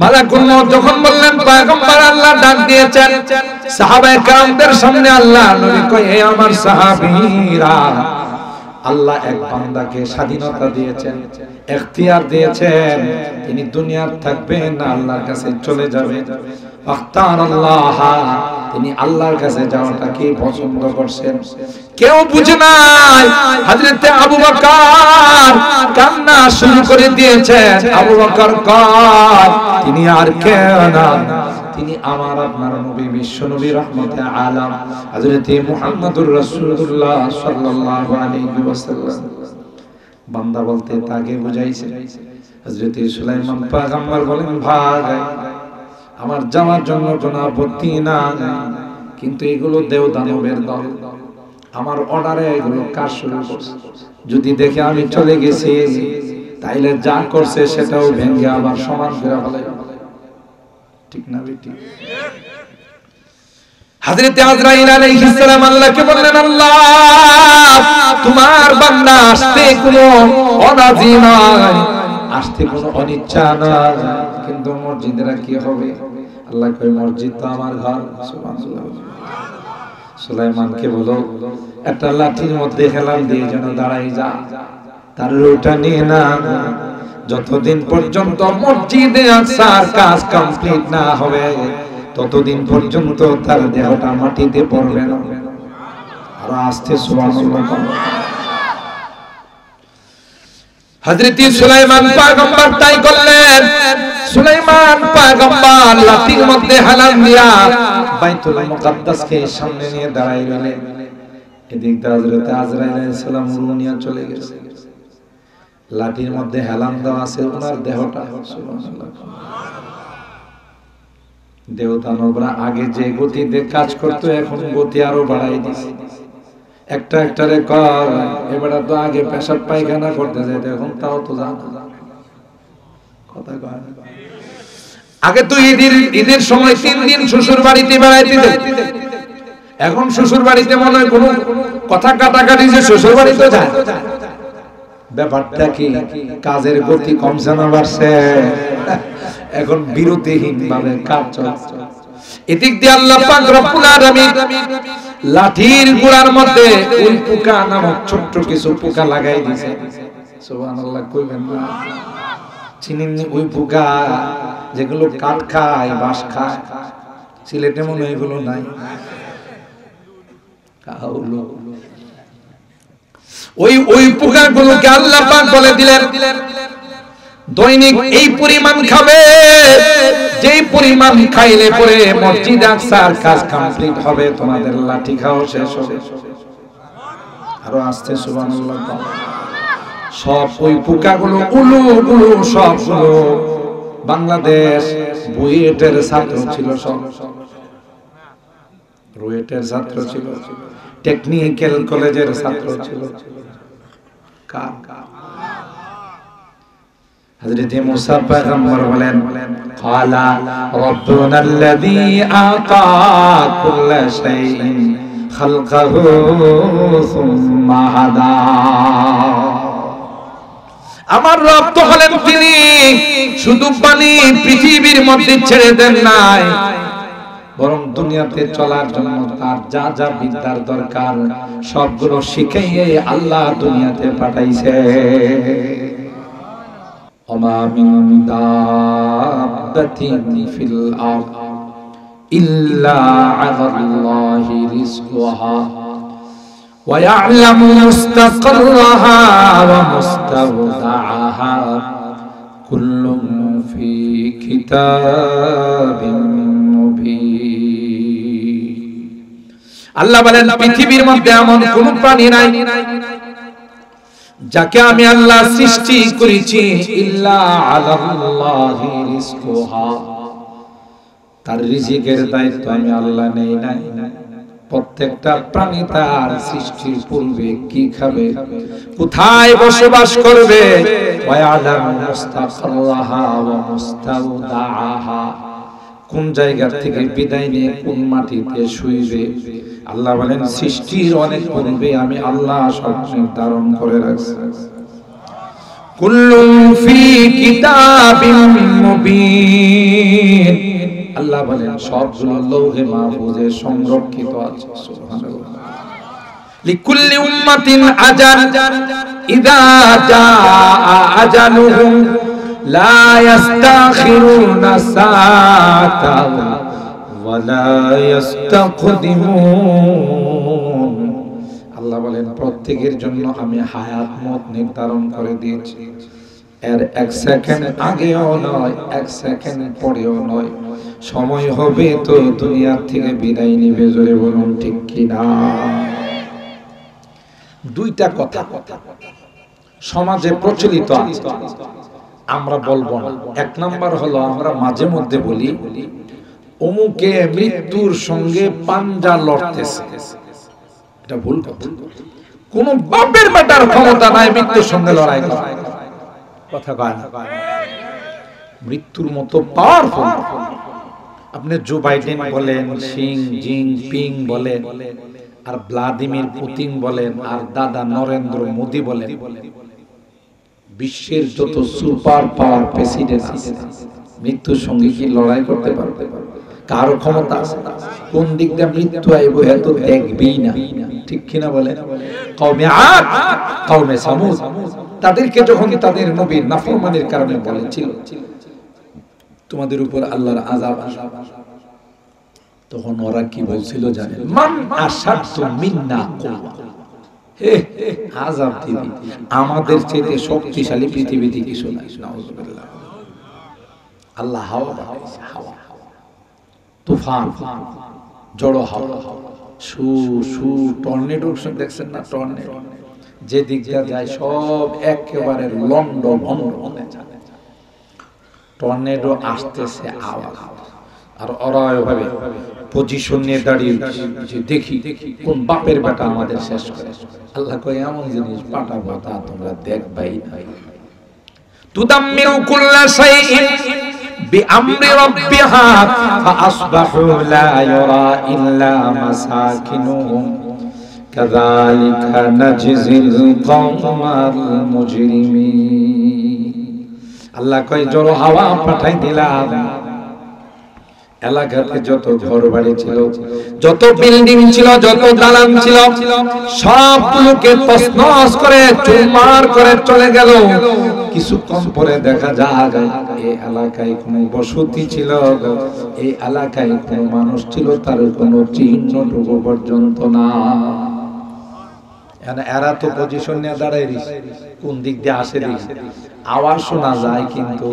মালাকুল মউত যখন বললেন পয়গম্বর আল্লাহ ডাক দিয়েছেন, সাহাবায়ে কেরামদের সামনে আল্লাহ নবী কয়, হে আমার সাহাবীরা, আল্লাহ এক বান্দাকে স্বাধীনতা দিয়েছেন, ইখতিয়ার দিয়েছেন, তিনি দুনিয়ার থাকবেন না আল্লাহর কাছে চলে যাবেন। আখতারাল্লাহ, তিনি আল্লাহর কাছে যাওয়াটাকে পছন্দ করছেন। কেউ বুঝে নাই। হযরতে আবু বকর কান্না শুরু করে দিয়েছেন। আবু বকর কয়, তিনি আর কেউ না, তিনি আমার আপনার নবী, বিশ্ব নবী, রহমতে আলাম হযরতে মুহাম্মদুর রাসূলুল্লাহ সাল্লাল্লাহু আলাইহি ওয়াসাল্লাম। বান্দা বলতে তাকে বুঝাইছে। হযরতে সুলাইমান পয়গম্বর বলেন, ভাগ, আমার যাওয়ার জন্য কোনো আপত্তি নাই, কিন্তু এগুলো দেও দানবের দল, আমার অর্ডারে এগুলো কাজ শুরু করছে। যদি দেখে আমি চলে গেছি, তাইলে যা করছে সেটাও ভেঙে আবার সমান করে ফেলাইবে। ঠিক না বেটি? হযরতে আজরাইল আলাইহিস সালাম আল্লাহকে বললেন, আল্লাহ, তোমার বান্দা আসতে কোনো অনাজি নাই, আসতে কোনো অনিচ্ছা নাই, কিন্তু মসজিদরা কি হবে? আল্লাহ কয়, মসজিদ তো আমার ঘর। সুবহানাল্লাহ। সুলাইমানকে বলো, একটা লাঠির মধ্যে হেলান দিয়ে যেন দাঁড়াই যা, তার রুটা নিয়ে না, যতদিন পর্যন্ত মসজিদে আকসার কাজ কমপ্লিট না হবে ততদিন পর্যন্ত তার দেহটা মাটিতে পড়বে না। আর আস্তে সুবহানাল্লাহ। হযরত সুলাইমান পয়গম্বর তাই করলেন। সুলাইমান পয়গম্বর লাঠির মধ্যে হেলান দিয়া বাইতুল মুকাদ্দাসকে সামনে নিয়ে দাঁড়াই রইলেন। এদিক দিয়ে হযরত আজরাইল আলাইহিস সালাম রুনিয়া চলে গেছে। লাঠির মধ্যে হেলান দেওয়া আছে ওনার দেহটা। সুবহানাল্লাহ। দেবতানবরা আগে যে গতিতে কাজ করতো এখন গতি আরো বাড়াই দিছে। একটা একটারে কর, এবারে তো আগে পেশাব পায়খানা করতে যেত, এখন তাও তো জানো কথা কয়। আগে তো ঈদের সময় 3 দিন শ্বশুর বাড়িতে বেড়াইতে যেত, এখন শ্বশুর বাড়িতে মনে হয় কোনো কথা কাটাকাটি যে শ্বশুর বাড়িতে যায়। ব্যাপারটা কি? কাজের গতি কমছে না বাড়ছে? এখন বিরতিহীন ভাবে কাজ চলছে। এদিক দিয়ে আল্লাহ পাক রব্বুল আলামিন লাঠির গোড়ার মধ্যে ওই পোকা নামক ছোট্ট কিছু পোকা লাগাই দিয়েছে। সুবহানাল্লাহ কইবেন না? চিনেননি ওই পোকা যেগুলো কাঠ খায়, বাঁশ খায়? সিলেটে মনে হয় এগুলো নাই। ওই পোকাগুলোকে আল্লাহ পাক বলে দিলেন, দৈনিক এই পরিমাণ খাবে, যেই পরিমাণ খাইলে পরে মসজিদ আকসার কাজ কমপ্লিট হবে, তোমাদের লাঠি খাওয়া শেষ হবে। আরো আসছে সুবহানাল্লাহ। সব ওই পোকাগুলো উলুগুলো সবগুলো বাংলাদেশ বুয়েটের ছাত্র ছিল, সব রুয়েটের ছাত্র ছিল, টেকনিক্যাল কলেজের ছাত্র ছিল। হযরত মুসা পয়গম্বর বলেন, ক্বালা রাব্বুনাল্লাযী আতা কুল্লা শাইইন খালকাহু সুম্মা হাদা। আমার রব তো হলেন তিনি, শুধু পানি পৃথিবীর মধ্যে ছেড়ে দেন নাই, বরং দুনিয়াতে চলার জন্য তার যা যা বিদ্যার দরকার সবগুলো শিখিয়ে আল্লাহ দুনিয়াতে পাঠাইছে। ওমা মিন দাব্বাতিন ফিল আরদ ইল্লা আলাল্লাহি রিজকুহা ওয়া ইয়ালামু মুস্তাকাররাহা ওয়া মুস্তাওদাআহা কুল্লুন ফি কিতাবিন মুবিন। আল্লাহ বলেন, পৃথিবীর মধ্যে এমন কোন প্রাণী নাই যাকে আমি আল্লাহ সৃষ্টি করেছি ইল্লা আলাল্লাহি রিজকুহা, তার রিজিকের দায়িত্ব আমি আল্লাহ নেই নাই। প্রত্যেকটা প্রাণী তার সৃষ্টির পূর্বে কি খাবে, কোথায় বসবাস করবে, ওয়া ইয়ালামু মুস্তাকাররাহা ওয়া মুস্তাওদাআহা, কোন জায়গা থেকে বিদায় নিয়ে কোন মাটিতে শুইবে। আল্লাহ বলেন, সৃষ্টির অনেক পূর্বে আমি আল্লাহ সব নির্ধারণ করে রাখছি। কুল্লুম ফি কিতাবিম মুবিন। আল্লাহ বলেন সবগুলো লৌহে মাহফুজে সংরক্ষিত আছে। সুবহানাল্লাহ। লিকুল্লি উম্মাতিন আজাল ইযা জাআ আজালুহুম লা ইস্তাখিরুনা সাআতান ওয়া লা ইস্তাকদিমুন। আল্লাহ বলেন প্রত্যেকের জন্য আমি হায়াত মত নির্ধারণ করে দিয়েছি। এর এক সেকেন্ড আগেও নয়, এক সেকেন্ড পরেও নয়। সময় হবে তো দুনিয়া থেকে বিদায় নিবে। জোরে বলুন ঠিক কিনা? দুইটা কথা সমাজে প্রচলিত আছে, আমরা বলবো না। এক নাম্বার হলো আমরা মাঝে মধ্যে বলি অমুকে মৃত্যুর সঙ্গে পাঞ্জা লড়তেছে। এটা ভুল কথা। কোন বাপের বেটার ক্ষমতা নাই মৃত্যুর সঙ্গে লড়াই করা। কথা কয় না। মৃত্যুর মতো পাওয়ারফুল আপনি জো বাইডেন বলেন, শি জিনপিং বলেন, আর ভ্লাদিমির পুতিন বলেন, আর দাদা নরেন্দ্র মোদি বলেন, বিশ্বের যত সুপার পাওয়ার প্রেসিডেন্ট আছে মৃত্যুর সঙ্গে কি লড়াই করতে পারবে? কারো ক্ষমতা আছে? কোন দিক দিয়ে মৃত্যু আইব এত দেখবেই না। ঠিক কিনা বলেন? কওমে আদ, কওমে সামুদ, তাদেরকে যখন তাদের নবীর নাফরমানির কারণে বলেছিল তোমাদের উপর আল্লাহর আযাব আসবে, তখন ওরা কি বলছিল জানেন? মান আশাদু মিন্না কুওয়া। হে আযাব দিবি, আমাদের চেয়ে শক্তিশালী পৃথিবীতে কিছু নাই। নাউযুবিল্লাহ। আল্লাহ হাওয়া পাঠাইছে, হাওয়া, তুফান, ঝড়ো হাওয়া, সু সু টর্নেডো দেখছেন না? টর্নেডো যে দিক দিয়ে যায় সব একেবারে লন্ড ভন্ড হয়ে যায়। টর্নেডো আসতেছে আওয়াজ, আর ওরা এভাবে পজিশন নিয়ে দাঁড়িয়ে যে দেখি কোন বাপের বেটা আমাদের শেষ করে। আল্লাহ কয় এমন জিনিস পাঠাবো তা তোমরা দেখবাই না। তুদাম্মিরু কুল্লা শাইইন বিআমরি রাব্বিহা ফাআসবাহু লা ইউরা ইল্লা মাসাকিনুহুম কাযালিকা নাজজিল কওমাল মুজরিমিন। আল্লাহ কয় জড়ো হাওয়া পাঠাই দিলাম, এলাকাতে যত ঘর বাড়ি ছিল, যত বিল্ডিং ছিল, যত দালান ছিল, সবগুলোকে তছনছ করে চুরমার করে চলে গেল। কিছুক্ষণ পরে দেখা যায় এই এলাকায় কোনো বসতি ছিল, এই এলাকায় কোনো মানুষ ছিল, তার কোনো চিহ্নটুকু পর্যন্ত না। এরা তো পজিশন নিয়ে দাঁড়ায় রয়েছে, কোন দিক দিয়ে আসে দিকে আওয়াজ শোনা যায় কিন্তু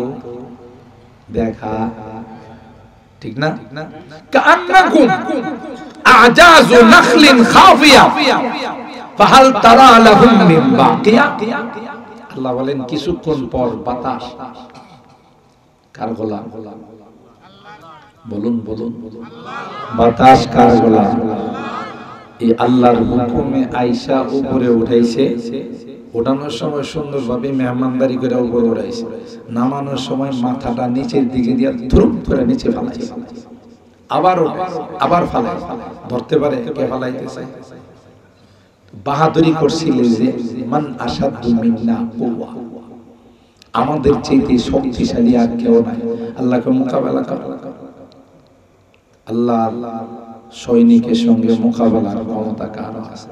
দেখা ঠিক না। কান্নাকুম আজাজু নাখলিন খাফিয়া ফাহাল তারা লাহুম মিন বাকিয়া। আল্লাহ বলেন কিছুক্ষণ পর বাতাস, কার গোলাম? বলুন বলুন, বাতাস কার গোলাম? এই আল্লাহর হুকুমে আয়েশা উপরে উঠাইছে। ওঠানোর সময় সুন্দরভাবে মেহমানদারি করে উপরে উঠাইছে, নামানোর সময় মাথাটা নিচের দিকে দিয়ে ধুরুম করে নিচে ফালাইছে, আবার ফালাই ধরতে পারে কে ফালাইতেছে। বাহাদুরি করছিলেন যে মান আশাদু মিন্না কুওয়া, আমাদের চেয়ে শক্তিশালী আর কেউ নাই, আল্লাহকে মোকাবেলা করা। আল্লাহ সৈনিকের সঙ্গে মোকাবেলার ক্ষমতা কার আছে?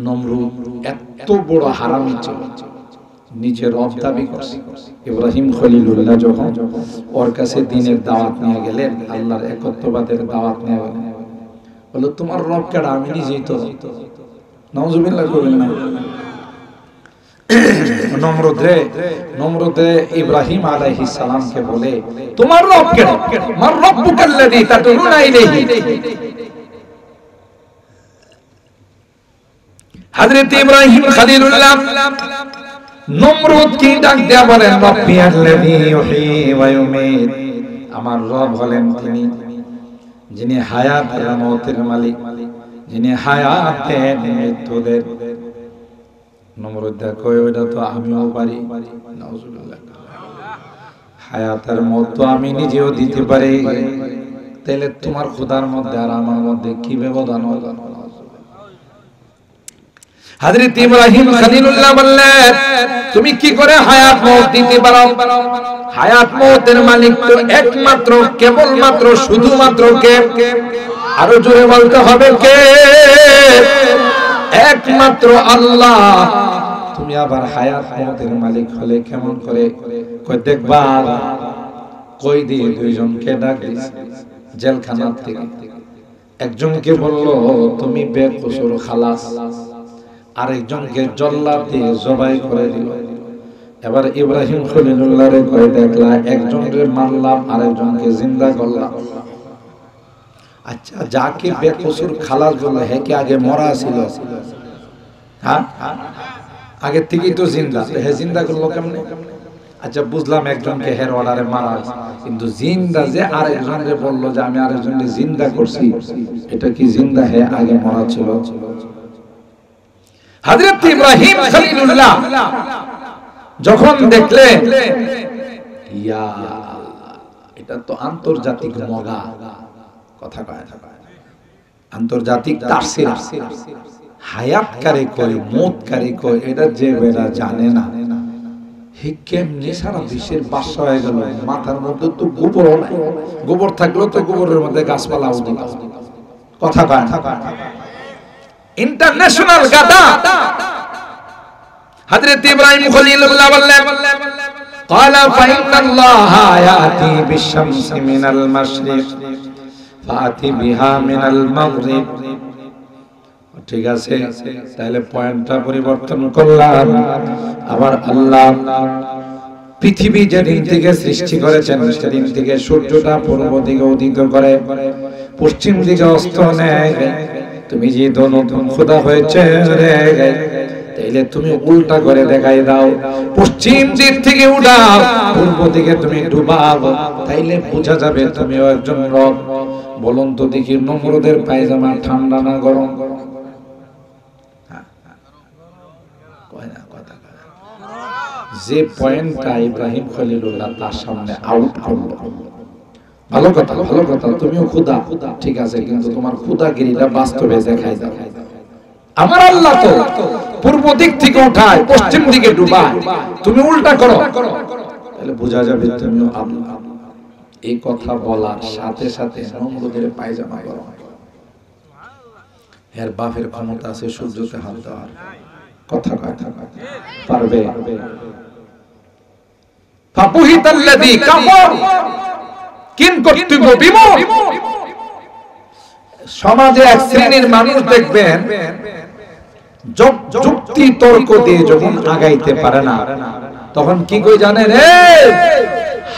নমরুদ এত বড় হারামি ছিল, নিজের রব দাবি করছে। ইব্রাহিম খলিলুল্লাহ যখন ওর কাছে দ্বীনের দাওয়াত নিয়ে গেলেন, আল্লাহর একত্ববাদের দাওয়াত নিয়ে গেলেন, বলল তোমার রব কেডা? আমি নিজেই তো। নাউজুবিল্লাহ করবেন না। নমরুদ ইব্রাহিম আলাইহিস সালামকে বলে তোমার রব কেডা? মার রব্বুকাল্লাযী তাদউনা ইলাইহি। হযরত ইব্রাহিম খলিলুল্লাহ নমরুদ কি ডাক দেয়া বলেন রব্বিয়াল্লাযী ইউহয়ী ওয়া ইউমীত, আমার রব হলেন তিনি যিনি হায়াত আর মওতের মালিক, যিনি হায়াত দেন মৃত্যু দেন। নমরুদ দেখো এটা তো আমিও পারি। নাউজুবিল্লাহ। হায়াত আর মওত তো আমি নিজেও দিতে পারি, তাহলে তোমার খোদার মধ্যে আর আমার মধ্যে কি ব্যবধান হলো? হযরত ইব্রাহিম খলিলুল্লাহ বললেন, তুমি কি করে হায়াত মওত দিতে পারো? হায়াত মওতের মালিক তো একমাত্র, কেবলমাত্র, শুধুমাত্র কে? আরো জোরে বলতে হবে কে? একমাত্র আল্লাহ। তুমি আবার হায়াত মওতের মালিক হলে কেমন করে? কই দেখবা, কই দিয়ে দুইজনকে ডাক দিছে জেলখানা থেকে। একজনকে বলল তুমি বেকসুর খালাস, আরেকজনকে জল্লাদ দিয়ে জবাই করে দিল। এবার ইব্রাহিম খলিলুল্লাহরে কই দেখলা, একজনকে মারলাম আরেকজনকে জিন্দা করলাম। আচ্ছা, যাকে বেকসুর খালাস বলে হে কি আগে মরা ছিল? হ্যাঁ, আগে থেকেই তো জিন্দা, হে জিন্দা করলো কেমনে? আচ্ছা বুঝলাম একজনকে হের অর্ডারে মারা, কিন্তু জিন্দা যে আরেকজনকে বললো যে আমি আরেকজনকে জিন্দা করছি, এটা কি জিন্দা হে আগে মরা ছিল? হযরত ইব্রাহিম খলিলুল্লাহ যখন দেখলেন, ইয়া আল্লাহ, এটা তো আন্তর্জাতিক মগা কথা কয়, আন্তর্জাতিক তাফসীর, হায়াত কারে কয় মওত কারে কয়, এটা যে বেটা জানে না, হে কেমনে সারা বিশ্বের বাদশা হয়ে গেল? মাথার মধ্যে তো গোবর নাই, গোবর থাকলো তো গোবরের মধ্যে গাছপালা উঠে কথা কয়। ইন্টারন্যাশনাল গাদা। হযরত ইব্রাহিম খলিলুল্লাহ বললেন, ক্বালা ফাইন্নাল্লাহা ইয়াতি বিশ-শামসি মিনাল মাশরিক ফাতি বিহা মিনাল মাগরিব। ঠিক আছে, তাহলে পয়েন্টটা পরিবর্তন করলাম। আবার আল্লাহ পৃথিবী যেদিন থেকে সৃষ্টি করেছেন সেদিন থেকে সূর্যটা পূর্ব দিকে উদিত করে, পশ্চিম দিকে অস্ত নেয়। তুমি যে নতুন খোদা হয়েছে রে, তাইলে তুমি উল্টা করে দেখাই দাও, পশ্চিম দিক থেকে উঠাও, পূর্ব দিকে তুমি ডুবাও, তাইলে বোঝা যাবে তুমিও একজন রব। বলুন তো দেখি, নমরুদের পায়জামা ঠান্ডা না গরম? যে পয়েন্টটা ইব্রাহিম খলিলুল্লাহ তার সামনে আউট করলো, ভালো কথা, ভালো কথা, তুমিও খোদা, ঠিক আছে, কিন্তু তোমার খোদাগিরিটা বাস্তবে দেখাই দাও। আমার আল্লাহ তো পূর্ব দিক থেকে উঠায়, পশ্চিম দিকে ডুবায়, তুমি উল্টা করো, তাহলে বোঝা যাবে তুমিও আল্লাহ। এই কথা বলার সাথে সাথে নমরুদের পায়জামা গরম। এর বাপের ক্ষমতা আছে সূর্যকে হাত দেওয়ার, কথা কথা পারবে? ফাপুহিতাল্লাযী কাফার কিন কর্তব্য বিমূঢ়। সমাজে এক শ্রেণীর মানুষ দেখবেন যুক্তি তর্ক দিয়ে যখন আগাইতে পারে না, তখন কি কই জানেন?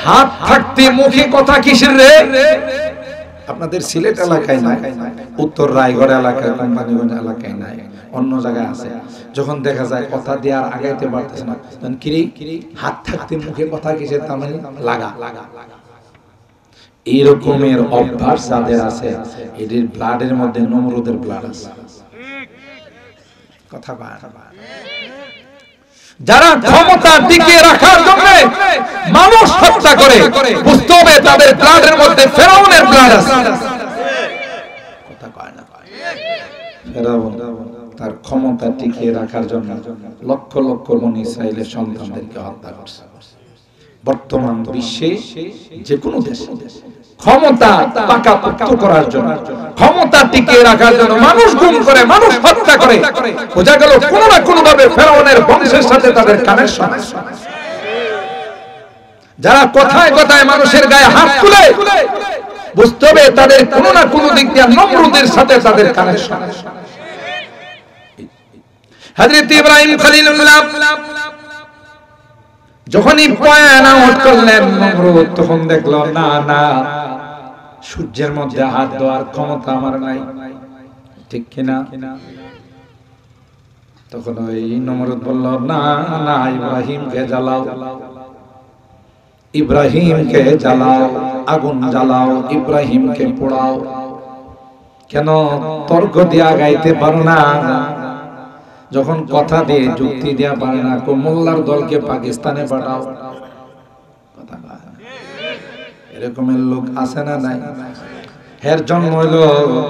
হাত থাকতে মুখে কথা কিসের রে? আপনাদের সিলেট এলাকায় নাই, উত্তর রায়গড় এলাকায়, কোম্পানিগঞ্জ এলাকায় নাই, অন্য জায়গায় আছে। যখন দেখা যায় কথা দিয়ে আর আগাইতে পারতেছে না, তখন কিরি হাত থাকতে মুখে কথা কিসের, তার মানে লাগা। এরকমের অভ্যাস যাদের আছে, এদের ব্লাডের মধ্যে নমরুদের ব্লাড আছে, কথা বলে। যারা ক্ষমতা টিকিয়ে রাখার জন্য মানুষ হত্যা করে, বুঝতে হবে তাদের ব্লাডের মধ্যে ফেরাউনের ব্লাড আছে, কথা কয় না? ফেরাউন তার ক্ষমতা টিকিয়ে রাখার জন্য লক্ষ লক্ষ বনী ইসরাইলের সন্তানদেরকে হত্যা করছে। বর্তমান বিশ্বে যে কোনো দেশ ক্ষমতা পাকাপোক্ত করার জন্য, ক্ষমতা টিকিয়ে রাখার জন্য মানুষ গুম করে, মানুষ হত্যা করে। বোঝা গেল কোনো না কোনো ভাবে ফেরাউনের বংশের সাথে তাদের কানেকশন। যারা কথায় কথায় মানুষের গায়ে হাত তুলে, বুঝতে হবে তাদের কোনো না কোনো দিক দিয়ে নমরুদের সাথে তাদের কানেকশন। হযরত ইব্রাহিম খলিলুল্লাহ যখনই পয়েন্ট আউট করলেন নমরুদ, তখন দেখলো না না, সূর্যের মধ্যে হাত দেওয়ার ক্ষমতা আমার নাই, ঠিক কিনা? তখন ওই নমরুদ বলল, না না, ইব্রাহিমকে জ্বালাও, ইব্রাহিমকে জ্বালাও, আগুন জ্বালাও, ইব্রাহিমকে পোড়াও। কেন তর্ক দিয়া গাইতে পারো না? যখন কথা দিয়ে যুক্তি দেয়া পারে না, মোল্লার দলকে পাকিস্তানে পাঠাও, কথা বলে। এরকমের লোক আছে না নাই? হের জন্ম হইল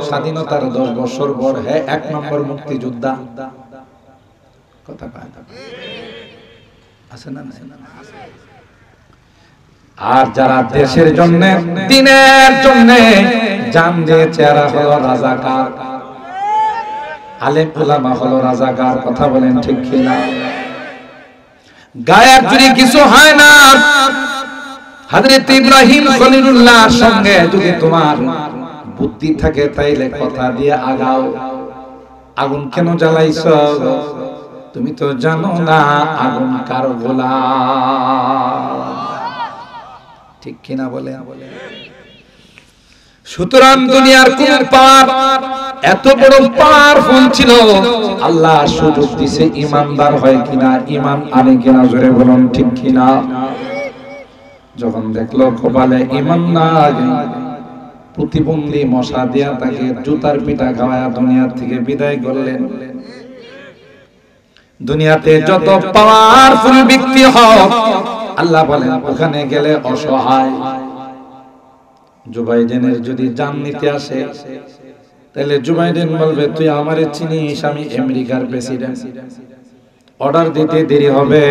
স্বাধীনতার 10 বছর পর, হে 1 নম্বর মুক্তিযোদ্ধা, কথা কয় আছে না? আর যারা দেশের জন্য দিনের জন্য জান দিয়েছে এরা হলো রাজাকার, আলেম উলামা হলো রাজাকার। কথা বলেন ঠিক কিনা? গায়ের যদি কিছু হয় না, হযরত ইব্রাহিম খলিলুল্লাহর সঙ্গে যদি তোমার বুদ্ধি থাকে তাইলে কথা দিয়ে আগাও। আগুন কেন জ্বালাইছো? তুমি তো জানো না আগুন কার গোলাম। ঠিক কিনা বলে? সুতরাং দুনিয়ার কোন পাওয়ার এত বড় পাওয়ারফুল ছিল, আল্লাহ সুযোগ দিছে ইমানদার হয় কিনা, ইমান আনে কিনা, জোরে বলুন ঠিক কিনা। যখন দেখলো কপালে ইমান নাই, প্রতিবন্ধী মশা দিয়া তাকে জুতার পিটা খাওয়া দুনিয়া থেকে বিদায় করলেন। দুনিয়াতে যত পাওয়ারফুল ব্যক্তি হোক, আল্লাহ বলেন ওখানে গেলে অসহায়। জুবাইদের যদি জান নিতে আসে, তাহলে জুবাইদেন বলবে তুই আমারে চিনিস, আমি আমেরিকার প্রেসিডেন্ট, অর্ডার দিতে দেরি হবে,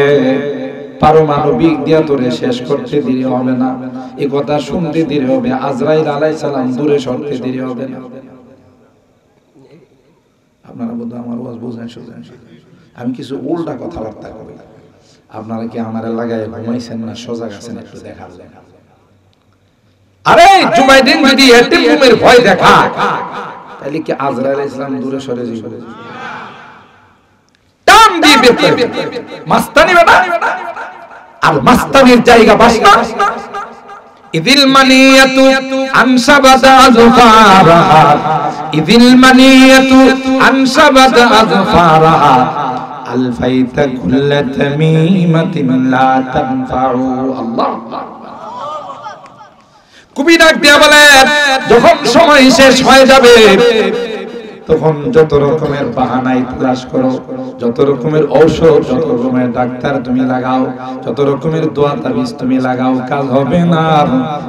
পারমাণবিক দিয়া তোরে শেষ করতে দেরি হবে না, এই কথা শুনতে দেরি হবে, আজরাইল আলাইহিস সালাম দূরে সরতে দেরি হবে না। আপনারা বলতে আমার ওয়াজ বুঝেন, শুনেন, আমি কিছু উল্টা কথাবার্তা করি, আপনারা কি আমারে লাগায় ঘুমাইছেন না সজাগ আছেন একটু দেখার জন্য? আরে জুবাইদিন যদি এতিমের ভয় দেখা, তাহলে কি আজরাইল আলাইহিস সালাম দূরে সরে যাবে? টান দিয়ে বের মাস্তানি বেটা, আর মাস্তানির জায়গা বাসনা। ইদিল মানিয়াতু আনসাবাত আযফারাহা, ইদিল মানিয়াতু আনসাবাত আযফারাহা, আলফাইতা কুল্লা তামিমাতিন লা তানফাউ। আল্লাহ কবি ডাক দিয়া বলে, যখন সময় শেষ হয়ে যাবে তখন যত রকমের বাহানাই তালাশ করো, যত রকমের ঔষধ, যত রকমের ডাক্তার তুমি লাগাও, যত রকমের দোয়া তাবিজ তুমি লাগাও, কাজ হবে না।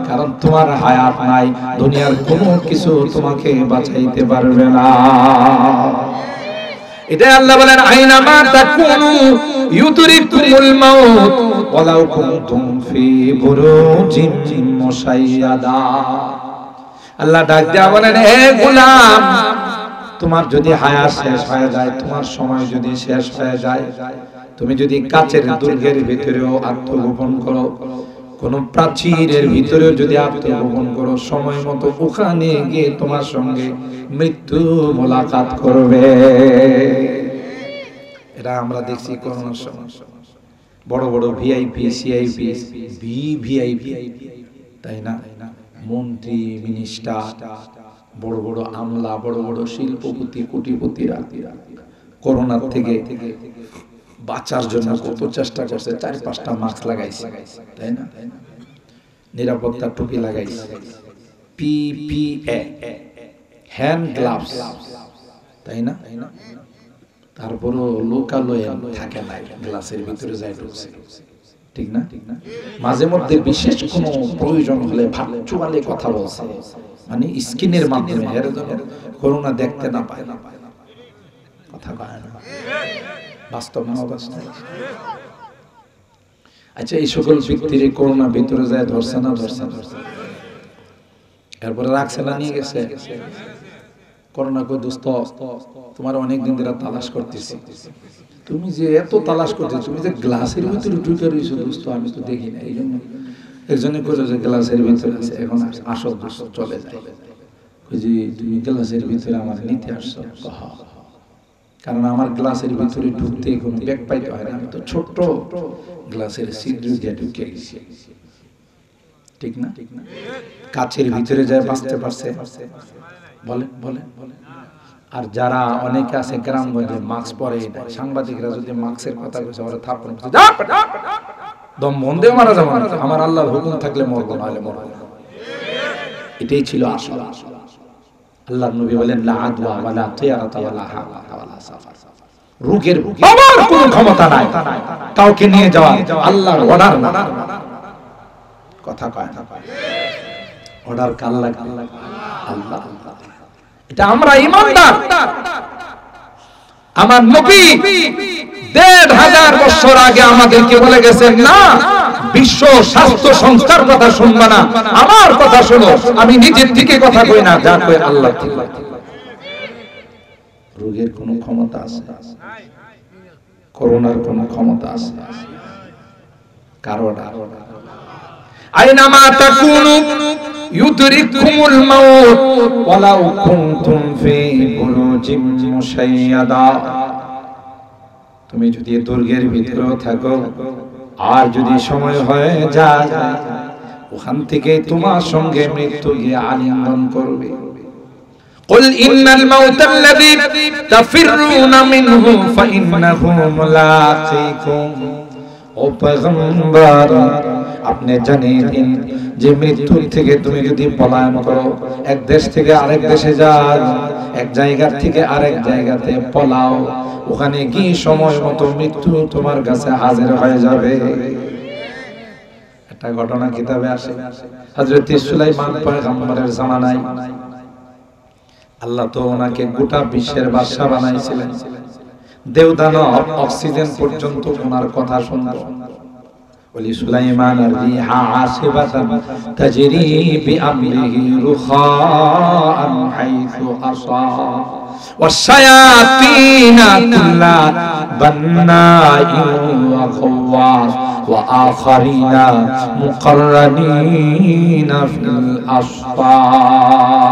কারণ তোমার হায়াত নাই, দুনিয়ার কোনো কিছু তোমাকে বাঁচাইতে পারবে না। এটা আল্লাহ বলেন, আইনা মা তাকুনু ইউদরিকুমুল মাউত ওয়ালাউ কুনতুম ফি বুরুজিন মুশাইয়াদা। আল্লাহ ডাক দিয়া বলেন, হে গোলাম, তোমার যদি হায়াত শেষ হয়ে যায়, তোমার সময় যদি শেষ হয়ে যায়, তুমি যদি কাচের দুর্গের ভিতরেও আত্মগোপন করো, কোন প্রাচীরের ভিতরেও যদি আত্মগোপন করো, সময় মতো ওখানে গিয়ে তোমার সঙ্গে মৃত্যু মোলাকাত করবে। এটা আমরা দেখছি করোনার সময় বড় বড় ভিআইপি, সিআইপি, ভিভিআইপি, তাই না, মন্ত্রী, মিনিস্টার, বড় বড় আমলা, বড় বড় শিল্পপতি, কোটিপতিরা করোনার থেকে বাঁচার জন্য কত চেষ্টা করছে, 4-5টা মাস্ক লাগাইছে, তাই না, নিরাপত্তা টুপি লাগাইছে, পিপিএ, হ্যান্ড গ্লাভস, তাই না, তারপরও লোকালয়ে থাকে না, গ্লাসের ভিতরে যায় ঢুকছে, ঠিক না? মাঝে মধ্যে বিশেষ কোনো প্রয়োজন হলে ভার্চুয়ালি কথা বলছে, মানে স্ক্রিনের মাধ্যমে, এর জন্য করোনা দেখতে না পায়, কথা কয় না, বাস্তব না অবস্থা। আচ্ছা, এই সকল ব্যক্তির করোনা ভিতরে যায় ধরছে না, এরপরে রাখছে না, নিয়ে গেছে। করোনা কই দোস্ত, তোমার অনেকদিন ধরে তালাশ করতেছি, তুমি যে এত তালাশ করতেছো, তুমি যে গ্লাসের ভিতরে ঢুকে রয়েছো দোস্ত, আমি তো দেখি না, এই জন্য একজনে কইলো যে গ্লাসের ভিতরে আছে, এখন আসো দোস্ত, চলে যায়। কই যে তুমি গ্লাসের ভিতরে আমার নিতে আসছো? কারণ আমার গ্লাসের ভিতরে ঢুকতে কোনো ব্যাগ পাইতে হয় না, আমি তো ছোট্ট গ্লাসের ছিদ্র দিয়ে ঢুকে গেছি, ঠিক না? কাচের ভিতরে যায় বাঁচতে পারছে, বলেন বলেন। আর যারা অনেকে আছে গ্রামগঞ্জে মাস্ক পরে না, সাংবাদিকরা যদি মাস্কের কথা কইছে ওরা থাপ্পড় মারছে, দম বন্ধে মারা যাবে না, আমার আল্লাহর হুকুম থাকলে মরবো, নাহলে মরবো না। এটাই ছিল আসল। আল্লাহর নবী বলেন, লা আদওয়া ওয়ালা তিয়ারাতা ওয়ালা হাওলা ওয়ালা সাফার, রোগের বাবার কোনো ক্ষমতা নাই কাউকে নিয়ে যাওয়া, আল্লাহর অর্ডার না, কথা কয় না, অর্ডার কার লাগে? আল্লাহ। এটা আমরা ঈমানদার। আমার নবী ১৫০০ বছর আগে আমাদেরকে বলে গেছেন, না বিশ্ব স্বাস্থ্য সংস্থার কথা শুনবা না, আমার কথা শোনো, আমি নিজের থেকে কথা কই না, যা কই আল্লাহ থেকে। রোগের কোনো ক্ষমতা আছে? করোনার কোনো ক্ষমতা আছে? কারণ আইনামা তাকুনু ইউদরিকুমুল মাউত ওয়ালাউ কুনতুম ফি বুরুজিম মুশাইয়াদা। তুমি যদি দুর্গের ভিতরে থাকো, আর যদি সময় হয়ে যায়, ওখান থেকে তোমার সঙ্গে মৃত্যু গিয়ে আলিঙ্গন করবে। قل إن الموت الذي تفرون منه فإنه ملاقيكم। ও পয়গম্বর, আপনি জানিয়ে দিন যে মৃত্যু থেকে তুমি যদি পলায়ন করো, এক দেশ থেকে আরেক দেশে যাও, এক জায়গা থেকে আরেক জায়গাতে পলাও, ওখানে কি সময় মতো মৃত্যু তোমার কাছে হাজির হয়ে যাবে। একটা ঘটনা কিতাবে আসে, হযরত সুলাইমান পয়গম্বরের জামানায় আল্লাহ তো ওনাকে গোটা বিশ্বের বাদশা বানাইছিলেন। দেবদানব অক্সিজেন পর্যন্ত ওনার কথা শুনতো। বলি সুলাইমান আর-রিহা আসিবাতান তাজরি বিআমরিহি রুখাআন হাইসু আসা ওয়াশ-শায়াতিনা কুল্লা বান্নাইন ওয়া খাওয়াস ওয়া আখারিনা মুকাররানিনা ফিল আসফাদ।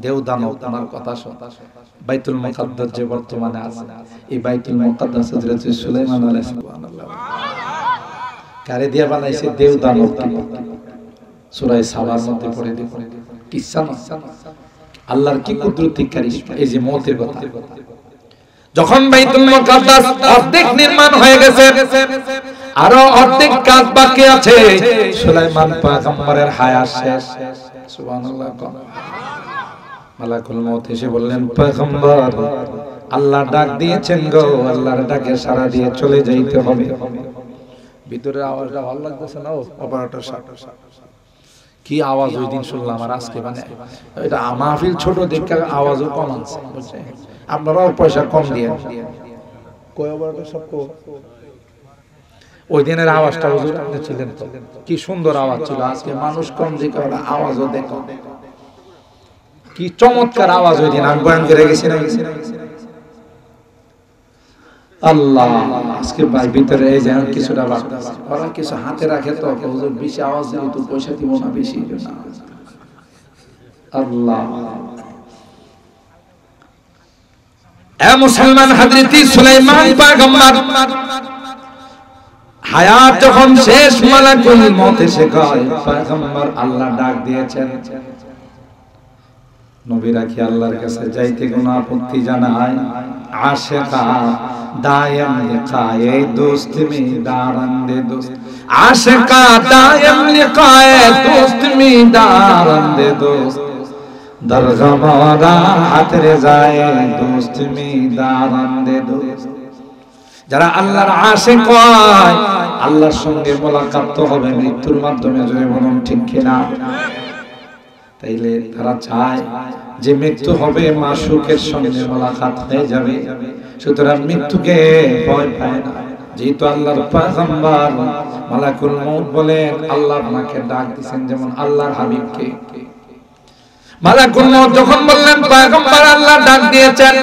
দেবদানব ওনার কথা শুনতো। বাইতুল মুকাদ্দাস যে বর্তমানে আছে, এই বাইতুল মুকাদ্দাস হযরত সুলাইমান আলাইহিস সালাম কারে দিয়া বানাইছে? দেবদানব। সূরা সাবার মধ্যে পড়ে দেখো, কিসসা না আল্লাহর কি কুদরতি কারিশমা। এই যে মওতের কথা, যখন বাইতুল মুকাদ্দাস অর্ধেক নির্মাণ হয়ে গেছে, আরো অর্ধেক কাজ বাকি আছে, সুলাইমান পয়গম্বরের হায়াত শেষ। সুবহানাল্লাহ। মালাকুল মউত এসে বললেন, পয়গম্বর আল্লাহ ডাক দিয়েছেন গো, আল্লাহর ডাকে সাড়া দিয়ে চলে যাইতে হবে। ভিতরের আওয়াজটা ভালো লাগতেছে না? অপারেটর সাহেব কি আওয়াজ ওই দিন শুনলাম, আর আজকে মানে এটা মাহফিল ছোট দেখে আওয়াজও কম আছে, বুঝছেন? আপনারাও পয়সা কম দিয়ে কয় অপারেটর সব কো ওই দিনের আওয়াজটা হুজুর আপনি ছিলেন তো, কি সুন্দর আওয়াজ ছিল। আজকে মানুষ কম দেখে আওয়াজও দেখো, কি চমৎকার আওয়াজ ওই দিন আমি বয়ান করে গেছি না। আল্লাহ আজকে ভাই ভিতরে এই যে কিছুটা বাড়তেছে, ওরা কিছু হাতে রাখে তো হুজুর বেশি আওয়াজ দিলে তো পয়সা দিব না বেশি না। আল্লাহ এ মুসলমান, হযরত সুলাইমান পয়গম্বর হায়াত যখন শেষ, মালাকুল মউত এসে কয়, পয়গম্বর আল্লাহ ডাক দিয়েছেন। নবীরা কি আল্লাহর কাছে যাইতে কোনো আপত্তি জানায়? আশিকা দায়াম লিকায়ে দোস্ত মে দারান দে দোস্ত, আশিকা দায়াম লিকায়ে দোস্ত মে দারান দে দোস্ত, দরগমরা হাতরে যায় দোস্ত মে দারান দে দোস্ত। যারা আল্লাহর আশিক হয়, আল্লাহর সঙ্গে মোলাকাত তো হবে মৃত্যুর মাধ্যমে, জোরে বলুন ঠিক কিনা? তাইলে তারা চায় যে মৃত্যু হবে মাশূকের সঙ্গে মোলাকাত হয়ে যাবে, সুতরাং মৃত্যুকে ভয় পায় না। যেহেতু আল্লাহর পয়গম্বর, মালাকুল মউত বলেন আল্লাহ আপনাকে ডাক দিবেন, যেমন আল্লাহর হাবিবকে মালাকুল মউত যখন বললেন পয়গম্বর আল্লাহ ডাক দিয়েছেন,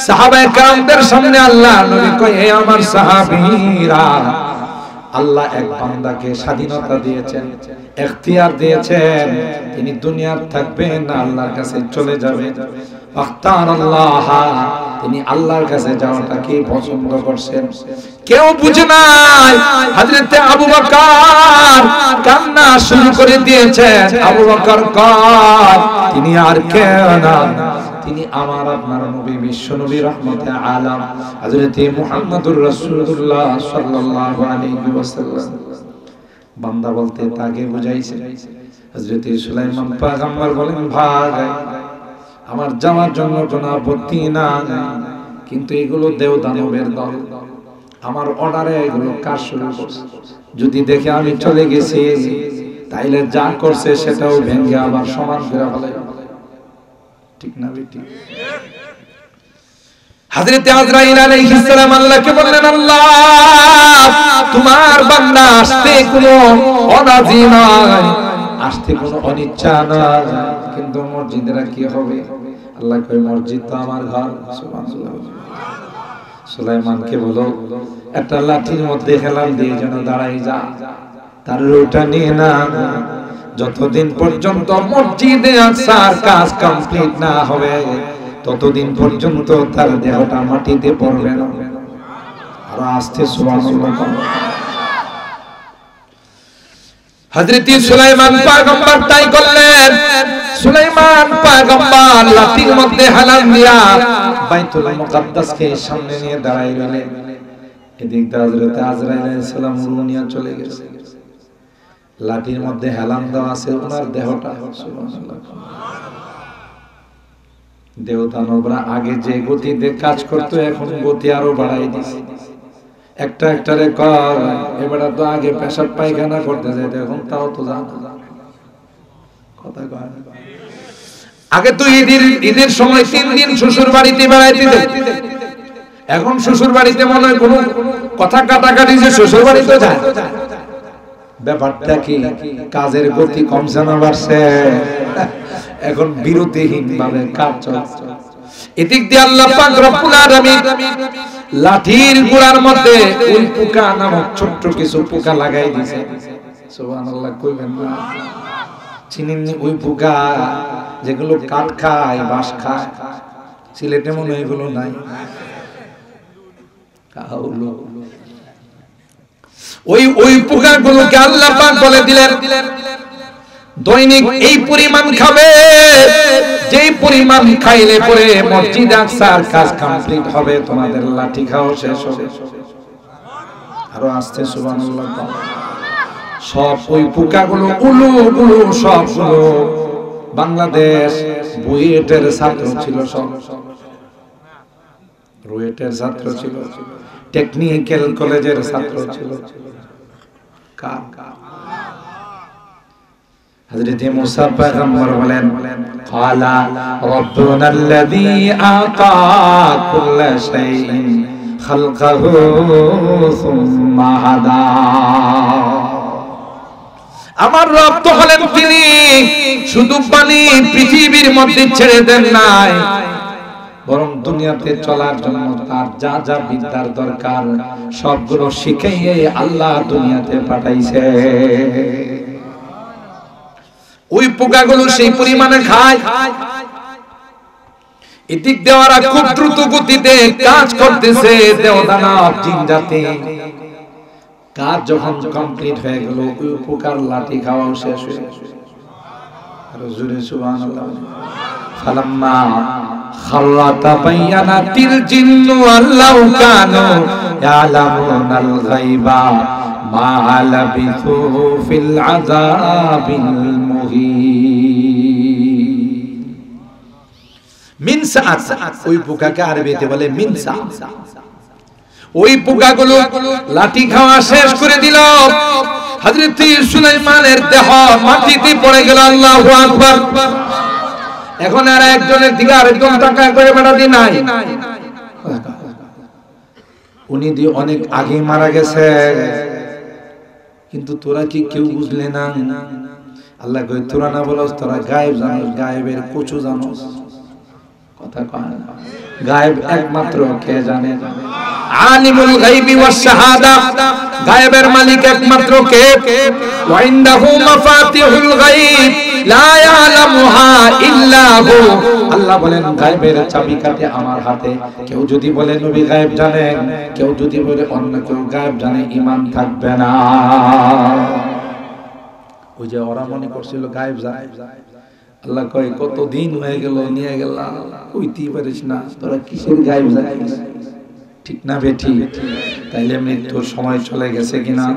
সাহাবায়ে কেরামদের সামনে আল্লাহ নবী কয়, হে আমার সাহাবীরা, আল্লাহ এক বান্দাকে স্বাধীনতা দিয়েছেন, ইখতিয়ার দিয়েছেন, তিনি দুনিয়ার থাকবেন না, আল্লাহর কাছে চলে যাবেন। আখতারাল্লাহ, তিনি আল্লাহর কাছে যাওয়াটাকে পছন্দ করছেন। কেউ বুঝে নাই। হযরত আবু বকর কান্না শুরু করে দিয়েছেন। আবু বকর কয়, তিনি আর কেউ না, তিনি আমার আপনার নবী, বিশ্ব নবী, রহমতে আলাম হযরত মুহাম্মদুর রাসূলুল্লাহ সাল্লাল্লাহু আলাইহি ওয়াসাল্লাম। বান্দা বলতে তাকে বুঝাইছে। হযরত সুলাইমান পয়গম্বর বলেন, ভাই আমার যাওয়ার জন্য কোনো আপত্তি না, কিন্তু এগুলো দেবদানবের দল, আমার অর্ডারে এগুলো কাজ শুরু করছে। যদি দেখে আমি চলে গেছি, তাইলে যা করছে সেটাও ভেঙে আবার সমান করে ফেলে। ঠিক না বেটি? হযরত আজরাইল আলাইহিস সালাম আল্লাহকে বললেন, আল্লাহ তোমার বান্দা আসতে কোনো অনাজি নাই, আসতে কোনো অনিচ্ছা নাই, কিন্তু মসজিদেরা কি হবে? আল্লাহ কয় মসজিদ তো আমার ঘর। সুবহানাল্লাহ। সুলাইমানকে বলো একটা লাঠির মধ্যে হেলান দিয়ে যেন দাঁড়াই যা, তার রুটা নিয়ে না, যতদিন পর্যন্ত মসজিদে আকসার কাজ কমপ্লিট না হবে ততদিন পর্যন্ত তার দেহটা মাটিতে পড়বে না। আর আস্তে সুবহানাল্লাহ। হযরত সুলাইমান পয়গম্বর তাই করলেন। সুলাইমান পয়গম্বর লাঠির মধ্যে হেলান দিয়া বাইতুল মুকাদ্দাসকে সামনে নিয়ে দাঁড়াই রইলেন। এদিক দিয়ে হযরত আজরাইল আলাইহিস সালাম রুনিয়া চলে গেছে, লাঠির মধ্যে হেলান দেওয়া আছে ওনার দেহটা। সুবহানাল্লাহ। দেবদানবরা আগে যে গতিতে কাজ করত এখন গতি আরো বাড়াই দিয়েছে। একটা একটারে কর এবারে তো আগে পেশাব পায়খানা করতে যেত, এখন তাও তো জানো কথা কয়। আগে তো ঈদের সময় 3 দিন শ্বশুর বাড়িতে বেড়াইতে যেত, এখন শ্বশুর বাড়িতে মনে হয় কোনো কথা কাটাকাটি যে শ্বশুর বাড়িতে যায়। ব্যাপারটা কি কাজের গতি কমছে না বাড়ছে? এখন বিরতিহীন ভাবে কাজ চলছে। এদিক দিয়ে আল্লাহ পাক রব্বুল আলামিন লাঠির গোড়ার মধ্যে ওই পোকা নামক ছোট্ট কিছু পোকা লাগাই দিয়েছে। সুবহানাল্লাহ কইবেন না? চিনেন ওই পোকা যেগুলো কাঠ খায়, বাঁশ খায়, সিলেটে মনে হয় এগুলো নাই। ওই পোকাগুলোকে আল্লাহ পাক বলে দিলেন দৈনিক এই পরিমাণ খাবে, যেই পরিমাণ খাইলে পরে মসজিদ আকসার কাজ কমপ্লিট হবে, তোমাদের লাঠি খাও শেষ হবে। আরো আস্তে সুবহানাল্লাহ। সব ওই পোকাগুলো উলুগুলো সবগুলো বাংলাদেশ বুয়েটের ছাত্র ছিল, সব রুয়েটের ছাত্র ছিল, টেকনিক্যাল কলেজের ছাত্র ছিল। হযরত মুসা পয়গম্বর বলেন ক্বালা রাব্বুনাল্লাযী আতা কুল্লা শাইইন খালকাহু সুম্মা হাদা। আমার রব তো হলেন তিনি শুধু পানি পৃথিবীর মধ্যে ছেড়ে দেন নাই, বরং দুনিয়াতে চলার জন্য তার যা যা বিদ্যার দরকার সবগুলো শিখিয়ে আল্লাহ দুনিয়াতে পাঠাইছে। ওই পোকাগুলো সেই পরিমাণে খায়। এদিক দেওয়ারা খুব দ্রুত গতিতে কাজ করতেছে, দেওদানব জিন জাতি। কাজ যখন কমপ্লিট হয়ে গেল ওই পোকার লাঠি খাওয়াও শেষ হয়ে গেল। আর জোরে সুবহানাল্লাহ। ফালাম্মা খাল্লা তাবায়ানাতিল জিন্নু আল্লাহু কানু ইয়ালামুনাল গায়বা মা লাবিথু ফিল আযাবিল মুহিন। মিন সাআত, ওই পোকাকে আরবিতে বলে মিন সাআত। ওই পোকাগুলো লাঠি খাওয়া শেষ করে দিল। হযরত সুলাইমানের দেহ মাটিতে পড়ে গেল। আল্লাহু আকবার। এখন আর একজনের দিকে আরেকজন তাকায় করে বেড়াতে নাই। উনি দিয়ে অনেক আগে মারা গেছে, কিন্তু তোরা কি কেউ বুঝলে না? আল্লাহ কই তোরা না বলস, তোরা গায়েব জানোস, গায়েবের কচু জানোস। কথা কয় না। গায়েব একমাত্র কে জানে? আলিমুল গায়বি ওয়াস শাহাদা। গায়েবের মালিক একমাত্র কে? ওয়া ইনদাহু মাফাতিহুল গায়ব লা ইয়ালামুহা ইল্লা হু। আল্লাহ বলেন গায়েবের চাবিকাঠি আমার হাতে। কেউ যদি বলে নবী গায়েব জানেন, কেউ যদি বলে অন্য কেউ গায়েব জানে, ঈমান থাকবে না। ওই যে ওরা মনে করছিল গায়েব জানে। আল্লাহ কয় কত দিন হয়ে গেল নিয়ে গেলাম, কইতেই পারিস না, তোরা কিসের গায়েব জানিস? ঠিক না বেঠি? তাইলে মৃত্যুর সময় চলে গেছে কিনা?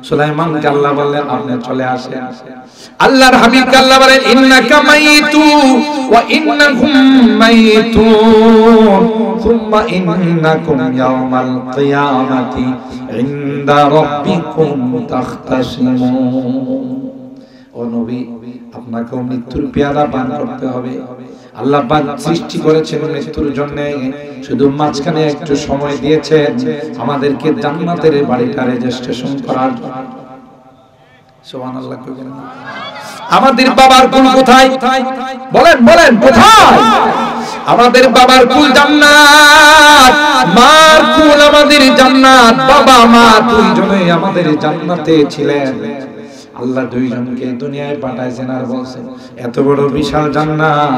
সুলাইমানকে আল্লাহ বললেন আপনি চলে আসেন। আল্লাহর হাবিবকে আল্লাহ বলেন ইন্নাকা মাইতু ওয়া ইন্নাহুম মাইতুন সুম্মা ইন্নাকুম ইয়াওমাল কিয়ামাতি ইনদা রাব্বিকুম তাখতাসিমুন। ও নবী, আপনাকেও মৃত্যুর পেয়ালা পান করতে হবে, আল্লাহ পাক সৃষ্টি করেছেন মৃত্যুর জন্য, শুধু মাঝখানে একটু সময় দিয়েছেন আমাদেরকে জান্নাতের বাড়িটা রেজিস্ট্রেশন করার জন্য। সুবহানাল্লাহ কইবেন না? আমাদের বাবার কুল কোথায়? বলেন বলেন কোথায়? আমাদের বাবার কুল জান্নাত, মার কুল আমাদের জান্নাত। বাবা মা দুইজনেই আমাদের জান্নাতে ছিলেন। আল্লাহ দুইজনকে দুনিয়ায় পাঠাইছেন আর বলছেন এত বড় বিশাল জান্নাত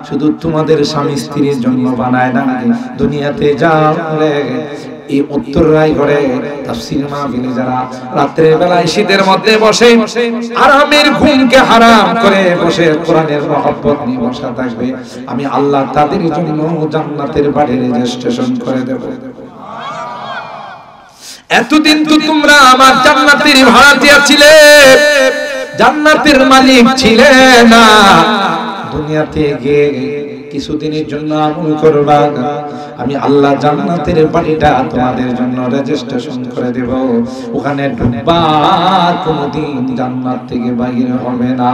শুধু তোমাদের স্বামী স্ত্রীর জন্য বানায় না, দুনিয়াতে যাও রে এই উত্তর রায় করে তাফসীর মাহফিলে যারা রাতের বেলায় শীতের মধ্যে বসে আরামের ঘুমকে হারাম করে বসে কোরআনের মহব্বত নিয়ে বসা থাকবে, আমি আল্লাহ তাদের জন্য জান্নাতের বাড়ি রেজিস্ট্রেশন করে দেব। এতদিন তো তোমরা আমার জান্নাতের ভাড়াটিয়া ছিলে, জান্নাতের মালিক ছিলে না। দুনিয়াতে গিয়ে কিছুদিনের জন্য আমল করবা, আমি আল্লাহ জান্নাতের বাড়িটা তোমাদের জন্য রেজিস্ট্রেশন করে দেব। ওখানে ঢুকবার কোনোদিন জান্নাত থেকে বাইরে হবে না।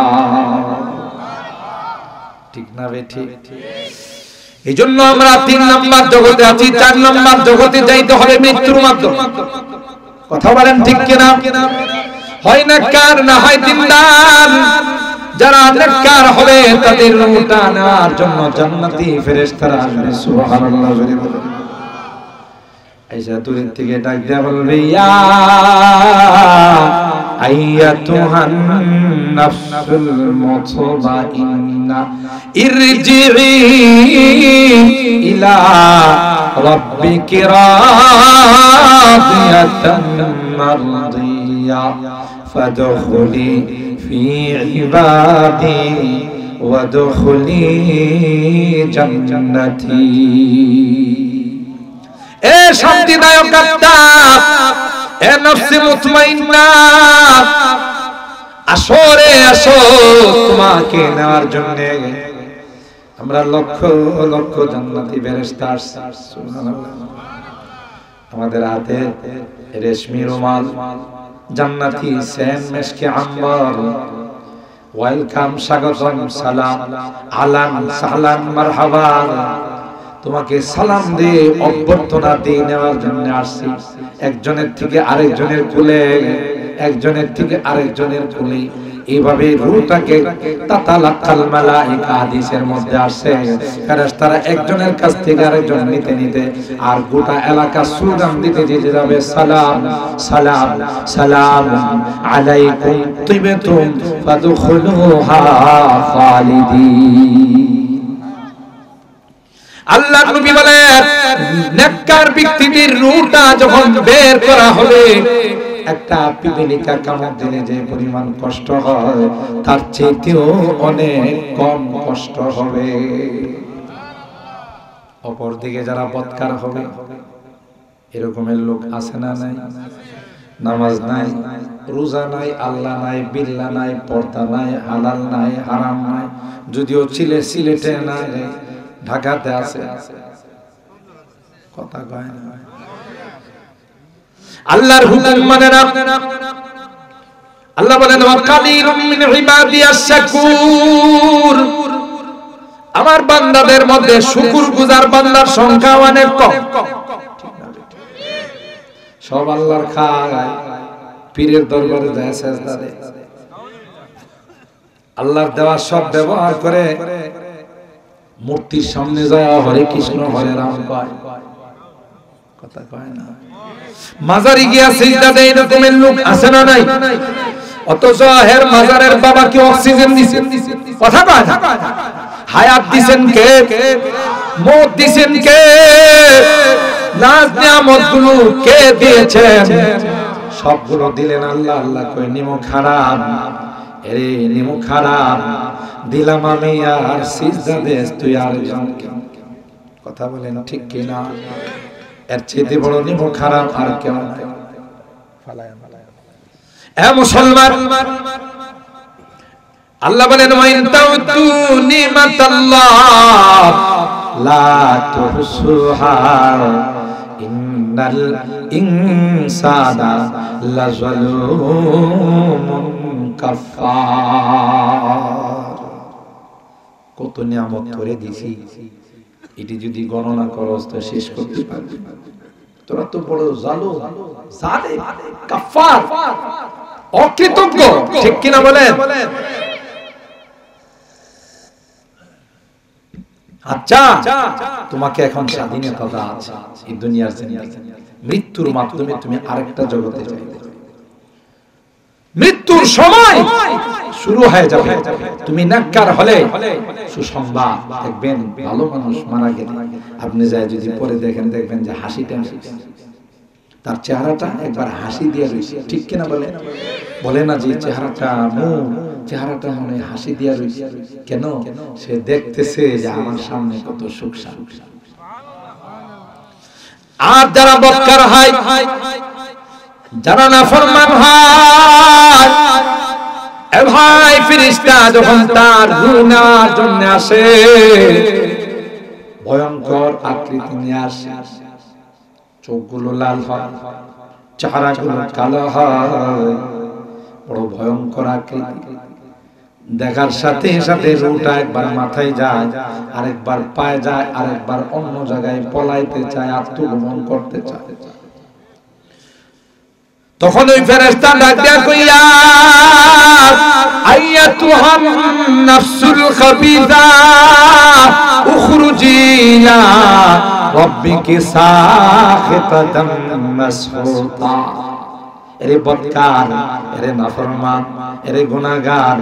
ঠিক না বেঠি? এই জন্য আমরা 3 নাম্বার জগতে আছি, 4 নাম্বার জগতে যাইতে হবে মৃত্যুর মাধ্যমে। কথা বলেন ঠিক কিনা? হয় না কার না হয় দিনদার। যারা নেককার হবে তাদের রূহটা নেওয়ার জন্য জান্নাতি ফেরেশতারা আসবে। সুবহানাল্লাহ বলে বলে আয়েশা দূরের থেকে ডাক দিয়া বলবে, ইয়া আইয়াতুহান নাফসুল মুতমাইন্না ইরজিই ইলা রাব্বিকি রাদিয়াতাম মারদিয়া ফাদখুলি ফি ইবাদি ওয়াদখুলি জান্নাতি। এ শান্তিদায়ক আত্মা, এ নফসে মুতমাইন্না, আসো রে আসো তোমাকে নেওয়ার জন্য আমরা লক্ষ লক্ষ জান্নাতি ফেরেশতা আসছে। সুবহানাল্লাহ। আমাদের হাতে রেশমি রুমাল, জান্নাতি সেন মেশকে আম্বার, ওয়েলকাম, স্বাগতম, সালাম, আলান সালাম মারহাবা, তোমাকে সালাম দিয়ে অভ্যর্থনা দিয়ে নেওয়ার জন্য আসছি। একজনের থেকে আরেকজনের কোলে, একজনের থেকে আরেকজনের কোলে, এইভাবে রূহটাকে তাতালাক্কাল মালায়েকা হাদিসের মধ্যে আসে। ফেরেশতারা একজনের কাছ থেকে আরেকজন নিতে নিতে আর গোটা এলাকা সুগাম দিতে দিতে যাবে, সালাম সালাম সালাম আলাইকুম তিবতুম ফাদখুলুহা খালিদিন। আল্লাহ নবী বলেন নেককার ব্যক্তিদের রূহটা যখন বের করা হবে, একটা পিপিলিকা কামড় দিলে যে পরিমাণ কষ্ট হয় তার চেয়েও অনেক কম কষ্ট হবে। অপরদিকে যারা বদকার হবে, এরকমের লোক আছে না নাই? নামাজ নাই, রোজা নাই, আল্লাহ নাই, বিল্লাহ নাই, পর্দা নাই, হালাল নাই, হারাম নাই, যদিও সিলেটে নাই, ঢাকাতে আছে, কথা কয় না। আল্লাহর হুকুম মানে না। আল্লাহ বলেন ওয়া কালিলুম মিন ইবাদিয়াশ শাকুর, আমার বান্দাদের মধ্যে শুকরগুজার বান্দার সংখ্যা অনেক কম। সব আল্লাহর খায়, পীরের দরবারে যায় সেজদা দেয়, আল্লাহর দেওয়া সব ব্যবহার করে, মূর্তির সামনে যায় হরে কৃষ্ণ হরে রাম কয়, কথা কয় না। মাজারে গিয়া সিজদা দেয়, এরকমের লোক আছে না নাই? অথচ হের মাজারের বাবাকে অক্সিজেন দিছেন, কথা কয় না। হায়াত দিছেন কে? মওত দিছেন কে? নাজ নিয়ামতগুলো কে দিয়েছেন? সবগুলো দিলেন আল্লাহ। আল্লাহ কয় নিমো খারাপ, এরে নিমো খারাপ দিলাম আমি, আর সিজদা দেস তুই আরেকজনকে। কথা বলেন ঠিক কিনা? এর চেয়ে বড় নিমো খারাপ আর কেউ নাই। এ মুসলমান, আল্লাহ বলেন ওয়াইন তাউতু নিমাতাল্লাহ লা তুহসুহা ইন্নাল ইনসানা লাযালুমুন কাফফার। কত কত নিয়ামত করে দিছি, এটি যদি গণনা করস তো শেষ করতে পারবি। তোরা তো বড় জালিম, জালিম, কাফার, অকৃতজ্ঞ, ঠিক কিনা বলেন? আচ্ছা, তোমাকে এখন স্বাধীনতা দেওয়া আছে এই দুনিয়ার জিন্দেগি। মৃত্যুর মাধ্যমে তুমি আরেকটা জগতে যাবে। মৃত্যুর সময় শুরু হয়ে যাবে। তুমি নেককার হলে সুসংবাদ দেখবেন, ভালো মানুষ মারা গেলে আপনি যায় যদি পরে দেখবেন যে হাসিটা তার চেহারাটা একবার হাসি দিয়ে রয়েছে, ঠিক কিনা বলে? বলে না যে চেহারাটা মনে হাসি দিয়ে রয়েছে, কেন? সে দেখতেছে যে আমার সামনে কত সুখ শান্তি। আর যারা বদকার হয়, যারা নাফরমান হয়, এ ভাই ফেরেশতা যখন তার গুনার জন্য আসে, ভয়ঙ্কর আকৃতি নিয়ে আসে, চোখগুলো লাল হয়, চেহারাগুলো কালো হয়, বড় ভয়ঙ্কর আকৃতি। দেখার সাথে সাথে রুটা একবার মাথায় যায়, আরেকবার পায়ে যায়, আরেকবার অন্য জায়গায় পলাইতে চায়, আত্মগোপন করতে চায়। তখন ওই ফেরেশতা ডাক দেয়া কইয়া, আইয়াতুহান নাফসুল খাবিসা উখরুজি ইলা রাব্বিকি সাখিতাতাম মাসহুতা। এরে বদকার, এরে নাফরমান, এরে গুনাহগার,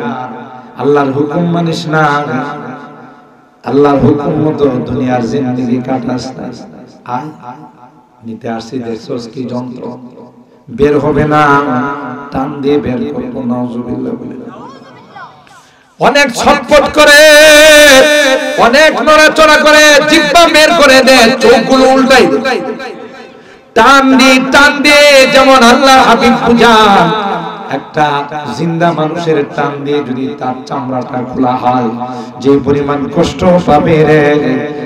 আল্লাহর হুকুম মানিস না, আল্লাহর হুকুম মতো দুনিয়ার জিন্দেগি কাটাস না। আয় নিতে আসি, দেখছস কি যন্ত্র, বের হবে না, টান দিয়ে বের করবো। নাউজুবিল্লাহ বলে অনেক ছটফট করে, অনেক নড়াচড়া করে, জিহ্বা বের করে দেয়, চোখগুলো উল্টাই টান দিয়ে যেমন আল্লাহ হাবিব বুঝান, একটা জিন্দা মানুষের টান দিয়ে যদি তার চামড়াটা খোলা হয়, যে পরিমাণ কষ্ট পাবে রে,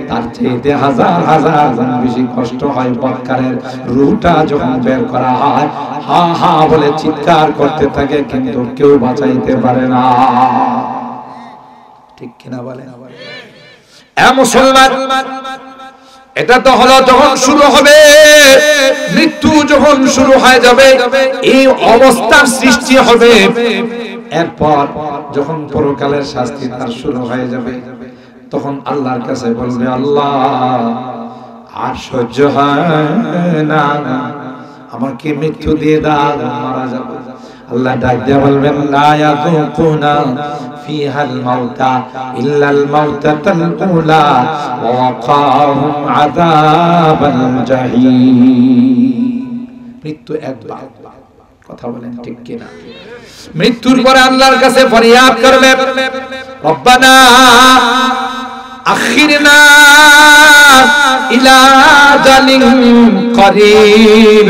তার চেয়ে হাজার হাজার গুণ বেশি কষ্ট হয় বদকারের রূহটা যখন বের করা হয়। হা হা বলে চিৎকার করতে থাকে, কিন্তু কেউ বাঁচাইতে পারে না, ঠিক কিনা বলে? এ মুসলমান, এটা তো হলো যখন শুরু হবে, মৃত্যু যখন শুরু হয়ে যাবে, এই অবস্থার সৃষ্টি হবে। এরপর যখন পরকালের শাস্তি তার শুরু হয়ে যাবে, তখন আল্লাহর কাছে বলবে, আল্লাহ আর সহ্য হয় না, আমাকে মৃত্যু দিয়ে দাও, মারা যাব। আল্লাহ ডাক দিয়ে বলবেন, লা ইয়াযুকুনা ফিহাল মাউতা ইল্লাল মাউতাতাল উলা ওয়া ওয়াকাহুম আযাবাল জাহিম। মৃত্যু একবার, কথা বলেন ঠিক কিনা? মৃত্যুর পরে আল্লাহর কাছে ফরিয়াদ করবে, রব্বানা আখিরনা ইলা আজালিন করিব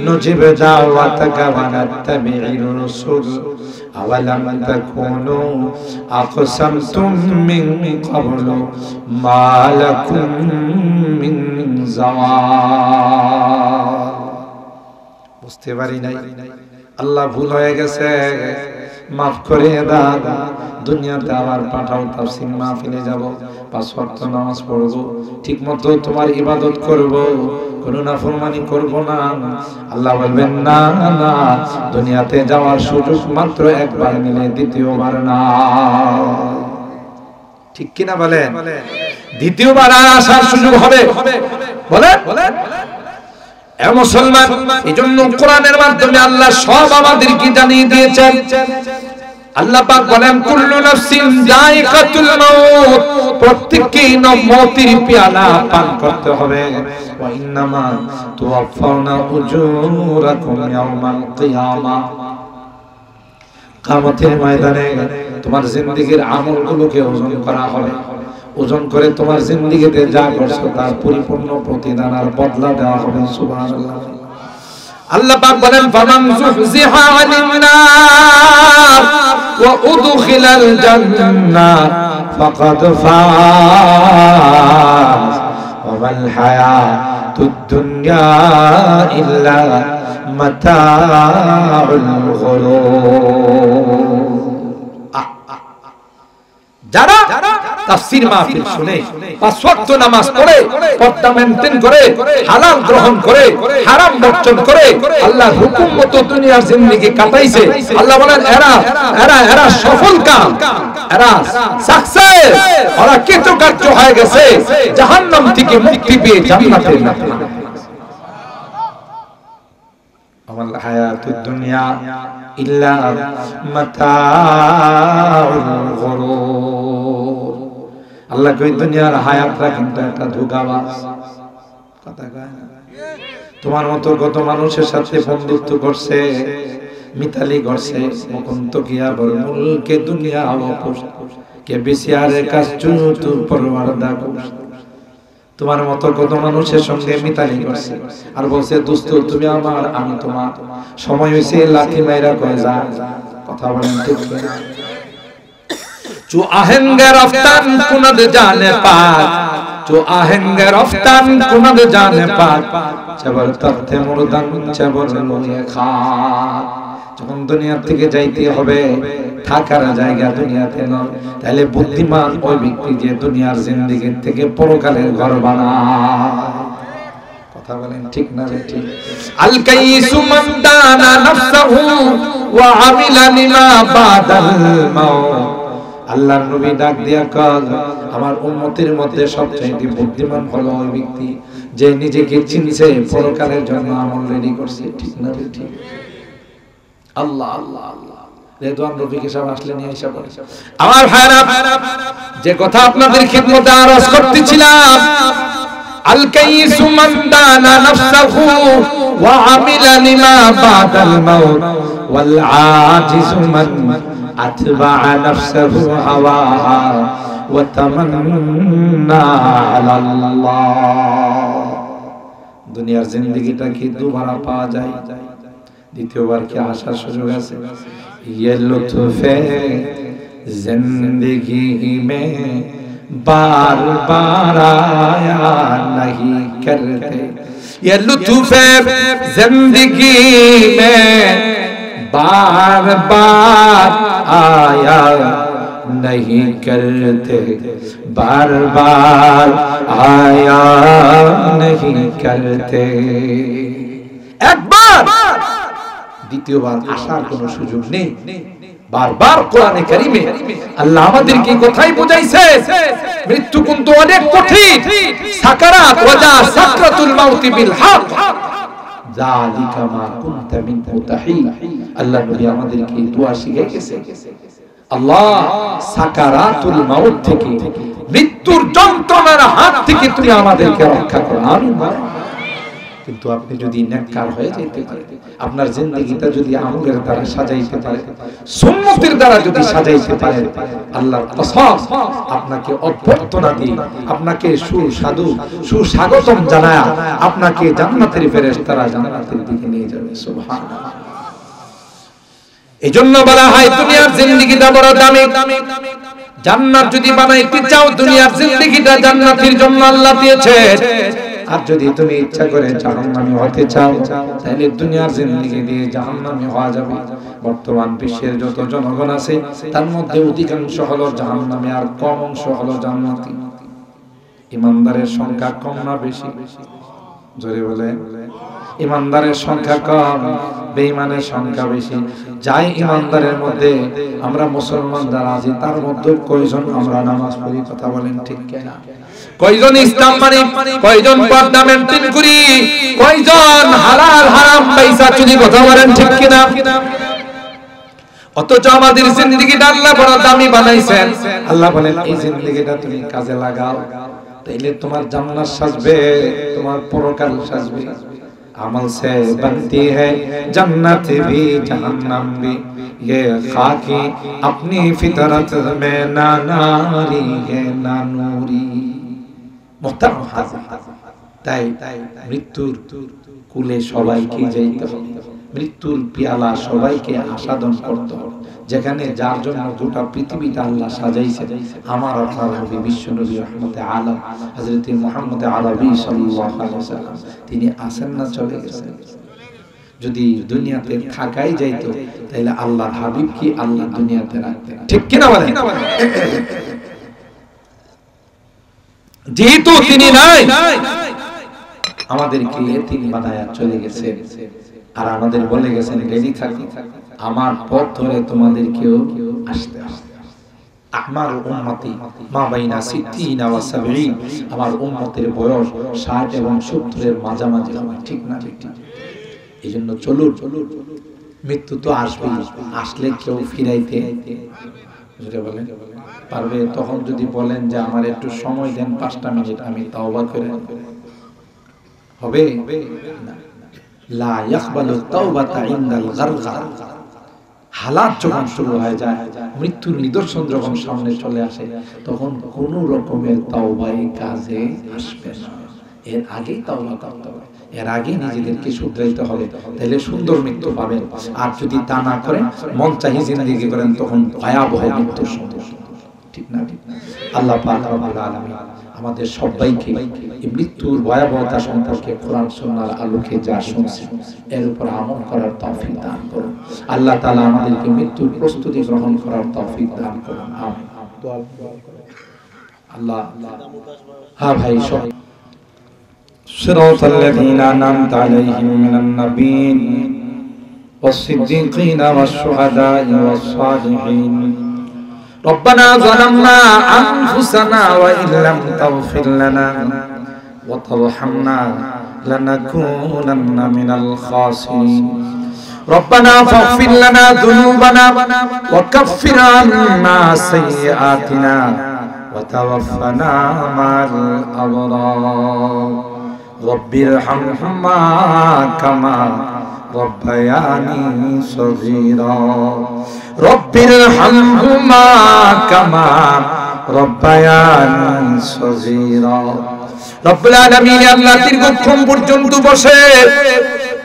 নুজিব দাওয়াতাকা ওয়া নাত্তাবি'র রাসূল আওয়ালাম তাকুনু আকসামতুম মিন ক্বাবলু মা লাকুম মিন যাওয়াল। বুঝতে পারি নাই, আল্লাহ ভুল হয়ে গেছে, মাফ করে দাও, দুনিয়াতে আবার পাঠাও, তাফসীর মাহফিলে যাব, 5 ওয়াক্ত নামাজ পড়ব, ঠিকমতো তোমার ইবাদত করব, কোনো নাফরমানি করব না। আল্লাহ বলবেন, না না, দুনিয়াতে যাওয়ার সুযোগ মাত্র একবার মিলে, দ্বিতীয়বার না, ঠিক কিনা বলেন? দ্বিতীয়বার আসার সুযোগ হবে, বলেন? এ মুসলমান, এজন্য কোরআনের মাধ্যমে আল্লাহ সব আমাদেরকে জানিয়ে দিয়েছেন। আল্লাহ পাক বলেন, কুল্লু নাফসিন যায়িকাতুল মাউত, প্রত্যেককেই মওতের পেয়ালা পান করতে হবে। ওয়া ইন্নামা তুওয়াফাউনা উজুরাকুম ইয়াওমাল কিয়ামাহ, কিয়ামতের ময়দানে তোমার জিন্দেগীর আমলগুলোকে ওজন করা হবে। ওজন করে তোমার জিন্দেগিতে যা করছো তার পরিপূর্ণ প্রতিদান আর বদলা দেওয়া হবে। সুবহানাল্লাহ। আল্লাহ পাক বলেন, ফামান যুহজিহা আনিন নার ওয়া উদখিলাল জান্নাহ ফাকাদ ফাজ ওয়া মাল হায়াতুদ দুনিয়া ইল্লা মাতাউল গুরুর। যারা তাফসীর মাহফিল শুনে, পাঁচ ওয়াক্ত নামাজ পড়ে, পর্দা মেইনটেইন করে, হালাল গ্রহণ করে, হারাম বর্জন করে, আল্লাহর হুকুম মতো দুনিয়ার জিন্দেগি কাটাইছে, আল্লাহ বলেন এরা সফল কাম, এরা সাকসেস, ওরা কৃতকার্য হয়ে গেছে, জাহান্নাম থেকে মুক্তি পেয়ে জান্নাতে যাবে। আমাল হায়াতুদ দুনিয়া ইল্লা মাতাউল গুরুর। আল্লাহ কই দুনিয়ার হায়াতটা কিন্তু একটা ধোঁকাবাজ। কথা কয় না? তোমার মতো কত মানুষের সাথে বন্ধুত্ব করছে, মিতালি করছে, মুকুন্ত কিয়া বল মুলকে দুনিয়া ওয়াপুস কে বিসিয়ারে কাজু তু পরওয়ারদা কুস। তোমার মতো কত মানুষের সঙ্গে মিতালি করছে আর বলছে দোস্ত তুমি আমার আমি তোমার, সময় হইছে লাঠি মাইরা কয় যা। কথা বলেন ঠিক কিনা? जो आहंगे रफ्तान कुनद जाने पाक, जो आहंगे रफ्तान कुनद जाने पाक, चबर तख्ते मुर्दन चबर लोए खाक। যখন দুনিয়া থেকে যাইতে হবে, থাকার জায়গা দুনিয়াতে নয়, তাহলে বুদ্ধিমান ওই ব্যক্তি যে দুনিয়ার জিন্দেগি থেকে পরকালের ঘর বানায়। কথা বলেন ঠিক না ঠিক? আল কাইসু মান দানা নাফসাহু ওয়া আমিলা লিমা বাদাল মাউত। আল্লাহর নবী ডাক দিয়া কল, আমার উম্মতের মধ্যে সবচেয়ে বুদ্ধিমান হলো ওই ব্যক্তি যে নিজেকে চিনছে, পরকালের জন্য আমল রেডি করছে। ঠিক না ঠিক? আল্লাহ আল্লাহ আল্লাহ রেদওয়ান রফিক সাহেব আসলে নিয়ে এসে বলে, আমার ভাইরা যে কথা আপনাদের খিদমতে আরজ করতেছিলাম, আল কাইসু মান দানা নাফসাহু ওয়া আমিলা লিমা বাদাল মাউত ওয়াল আজিজু মান আতবা'a নাফসাহু হাওয়াহা ওয়া তামান্না আলা আল্লাহ। দুনিয়ার জিন্দেগিটা কি দুবার পাওয়া যায়? দ্বিতীয়বার কি আসার সুযোগ আছে? ये लुत्फ़े जिंदगी में बार बार आया नहीं करते, ये लुत्फ़े जिंदगी में बार बार आया नहीं करते, बार बार आया नहीं करते। एक बार দ্বিতীয়বার আসার কোনো সুযোগ নেই। বারবার কোরআনে কারীমে আল্লাহ আমাদেরকে কথাই বুঝাইছে, মৃত্যু কিন্তু অনেক কঠিন। সাকারাত ওয়াজা সাকরাতুল মাউত বিল হক, যালিকা মা কুনতা মিনহু তাহিল। আল্লাহ নবী আমাদেরকে দোয়া শিখিয়েছে, আল্লাহ সাকারাতুল মাউত থেকে, মৃত্যুর যন্ত্রণার হাত থেকে তুমি আমাদেরকে রক্ষা করো। আমিন। কিন্তু আপনি যদি নেককার হয়ে যেতে পারেন, আপনার জিন্দেগিটা যদি আমলের দ্বারা সাজাইতে পারেন, সুন্নতের দ্বারা যদি সাজাইতে পারেন, আল্লাহর কসম আপনাকে অভ্যর্থনা দিয়ে, আপনাকে সুস্বাদু সুস্বাগতম জানায়া আপনাকে জান্নাতের ফেরেশতারা জান্নাতের দিকে নিয়ে যাবে। সুবহানাল্লাহ। এজন্য বলা হয় দুনিয়ার জিন্দেগিটা বড় দামি। জান্নাত যদি বানাইতে চাও, দুনিয়ার জিন্দেগিটা জান্নাতের জন্য আল্লাহ দিয়েছেন। আর যদি তুমি ইচ্ছা করে জাহান্নামী হতে চাও, তাহলে দুনিয়ার জিন্দেগি দিয়ে জাহান্নামী হওয়া যাবে। বর্তমান বিশ্বের যত জনগণ আছে তার মধ্যে অধিকাংশ হলো জাহান্নামী আর কম অংশ হলো জান্নাতি। ইমানদারের সংখ্যা কম না বেশি? জোরে বলে। ইমানদারের সংখ্যা কম, বেঈমানের সংখ্যা বেশি। যাই ইমানদারের মধ্যে আমরা মুসলমান যারা আছি তার মধ্যে কয়জন আমরা নামাজ পড়ি? কথা বলেন ঠিক কিনা? কয়জন ইসলাম মানি? কয়জন পর্দা মেইনটেইন করি? কয়জন হালাল হারাম পয়সা চুরি? কথা বলেন ঠিক কিনা? অথচ আমাদের জিন্দেগিটা আল্লাহ বড় দামি বানাইছেন। আল্লাহ বলেন এই জিন্দেগিটা তুমি কাজে লাগাও, তাইলে তোমার জান্নাত সাজবে, তোমার পরকাল সাজবে। আমল से बनती है जन्नत भी जहन्नम भी, ये खाकी अपनी फितरत में ना नारी है ना नूरी। মুহতারাম হাজির, তাই মৃত্যুর কুলে সবাইকে যাইতে হবে, মৃত্যুর পিয়ালা সবাইকে আস্বাদন করতে হবে। যেখানে যার জন্য গোটা পৃথিবীটা আল্লাহ সাজাইছে, আমার আপনার নবী বিশ্ব নবী রহমতে আলম হযরত মুহাম্মদ আরবি সাল্লাল্লাহু আলাইহি ওয়াসাল্লাম তিনি আসেন না, চলে গেছেন। যদি দুনিয়াতে থাকাই যাইতো তাহলে আল্লাহর হাবিব কি আল্লাহ দুনিয়াতে রাখতেন? ঠিক কিনা বলেন? যেহেতু তিনি নাই, আমাদেরকে এতিম বানায়া চলে গেছেন, আর আমাদের বলে গেছেন রেডি থাকো, আমার পথ ধরে তোমাদেরকেও আসতে হবে। আমার উম্মতি মা বাইনা 60 ওয়া 70, আমার উম্মতের বয়স 60 এবং 70 এর মাঝামাঝি হবে, ঠিক না ঠিক? এইজন্য চলুন, মৃত্যু তো আসবে, আসলে কেউ ফিরাইতে বলেন পারবে? তখন যদি বলেন যে আমার একটু সময় দেন 5টা মিনিট, আমি তাওবা করে, হবে না। লা ইয়াকবালু তাওবাতা ইনদাল গারগার। হালাত যখন শুরু হয়ে যায়, মৃত্যুর নিদর্শন যখন সামনে চলে আসে, তখন কোন রকমের তাওবাই কাজে আসবে না। এর আগেই তাওবা করতে হবে, এর আগে নিজেদেরকে শুধরাইতে হবে, তাহলে সুন্দর মৃত্যু পাবেন। আর যদি তা না করেন, মন চাহি জিন্দেগি করেন, তখন ভয়াবহ মৃত্যুর সুন্দর, ঠিক না ঠিক? আল্লাহ পাক রব্বুল আলামিন আমাদের সবাইকে এই মৃত্যুর ভয়াবহতা সম্পর্কে কোরআন সুন্নাহর আলোকে যা শুনছি এর উপর আমল করার তৌফিক দান করুন। আল্লাহ তাআলা আমাদেরকে মৃত্যুর প্রস্তুতি গ্রহণ করার তৌফিক দান করুন। আমিন। আল্লাহ, হ্যাঁ ভাই, সব সিরাতাল লাযীনা আন'আমতা আলাইহিম মিনান নাবিয়্যিন ওয়াস-সিদ্দীকিনা ওয়াশ-শুহাদা'i ওয়াস-সালিহিন। ربنا ظلمنا أنفسنا وإن لم تغفر لنا وترحمنا لنكونن من الخاسرين ربنا فاغفر لنا ذنوبنا وكفر عنا سيئاتنا وتوفنا مع الأبرار رب ارحمهما كما ربياني صغيرا رب ارحمهما كما ربياني صغيرا রব্বুল আলামিন আল্লাহ দীর্ঘক্ষণ পর্যন্ত বসে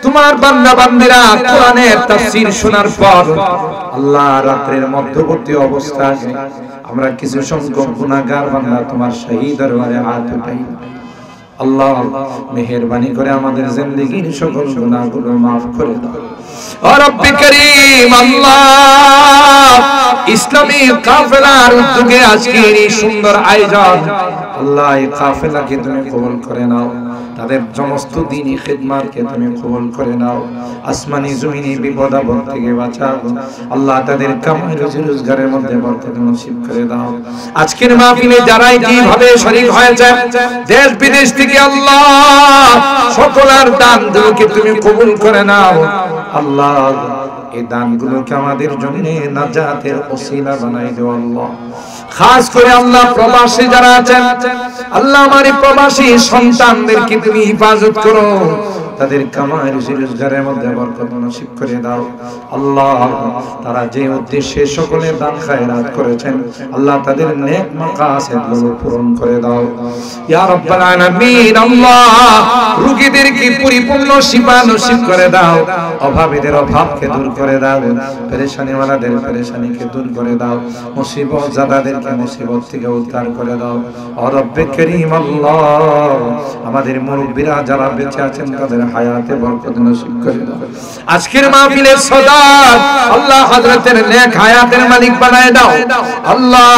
তোমার বান্দা বান্দীরা কোরআনের তাফসীর শোনার পর আল্লাহ রাতের মধ্যবর্তী অবস্থায় আমরা কিছু সংখ্যক গুনাহগার বান্দা তোমার শাহী দরবারে হাত উঠাই। আল্লাহ মেহেরবানি করে আমাদের জিন্দেগীর সকল গুনাহগুলো maaf করে দাও। ও রব্বি করিম, আল্লাহ ইসলামী কাফেলার উদ্যোগে আজকের এই সুন্দর আয়োজন, আল্লাহ এই কাফেলাকে তুমি কবুল করে নাও, তাদের সমস্ত দ্বীনি খিদমতকে তুমি কবুল করে নাও, আসমানি জমিনি বিপদ আপদ থেকে বাঁচাও। আল্লাহ তাদের কামাই রুজি রোজগারের মধ্যে বরকত নসিব করে দাও। আজকের মাহফিলে যারাই যেভাবে শরীক হয়েছে দেশ বিদেশ থেকে, আল্লাহ সকলের দানগুলোকে তুমি কবুল করে নাও। আল্লাহ এই দানগুলোকে আমাদের জন্য নাজাতের ওসিলা বানাই দাও। আল্লাহ খাস করে আল্লাহ প্রবাসী যারা আছেন, আল্লাহ আমার এই প্রবাসী সন্তানদেরকে তুমি হেফাজত করো, তাদের কামাই রুজি রোজগারের মধ্যে বরকত নসিব করে দাও। আল্লাহ তারা যে উদ্দেশ্যে সকলে দান খায়রাত করেছেন, আল্লাহ তাদের নেক মাকাসিদগুলো পূরণ করে দাও ইয়া রাব্বাল আলামিন। আল্লাহ রোগীদেরকে পরিপূর্ণ শিফা নসিব করে দাও, অভাবীদের অভাবকে দূর করে দাও, পেরেশানিওয়ালাদের পেরেশানিকে দূর করে দাও, মুসিবত জাদাদেরকে মুসিবত থেকে উদ্ধার করে দাও। ও রব্বে করিম, আল্লাহ আমাদের মুরব্বিরা যারা বেঁচে আছেন তাদের হায়াতে বরকত নসিব করে দাও। আজকের মাহফিলের সদার আল্লাহ হযরতের নেক হায়াতের মালিক বানায় দাও। আল্লাহ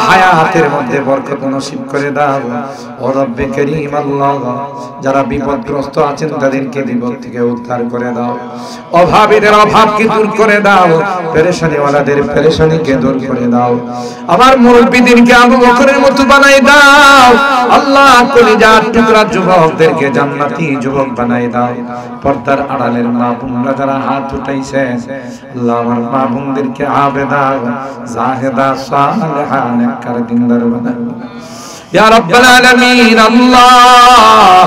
হায়াতের মধ্যে বরকত নসিব করে দাও। ও রব্বে করিম, আল্লাহ যারা বিপদগ্রস্ত আছেন তাদেরকে বিপদ থেকে উদ্ধার করে দাও, অভাবীদের অভাবকে দূর করে দাও, পেরেশানিওয়ালাদের পেরেশানিকে দূর করে দাও। আমার মুরব্বিদেরকে আবু বকরের মতো বানায় দাও। আল্লাহ কলিজার টুকরা যুবকদেরকে জান্নাতি যুবক বানায় দাও। পর্দার আড়ালের মা বোনরা যারা হাত উঠাইছেন, আল্লাহ আমার মা বোনদেরকে আবেদা জাহেদা সালেহা নেককার দিনদার বানাও ইয়া রাব্বাল আলামিন। আল্লাহ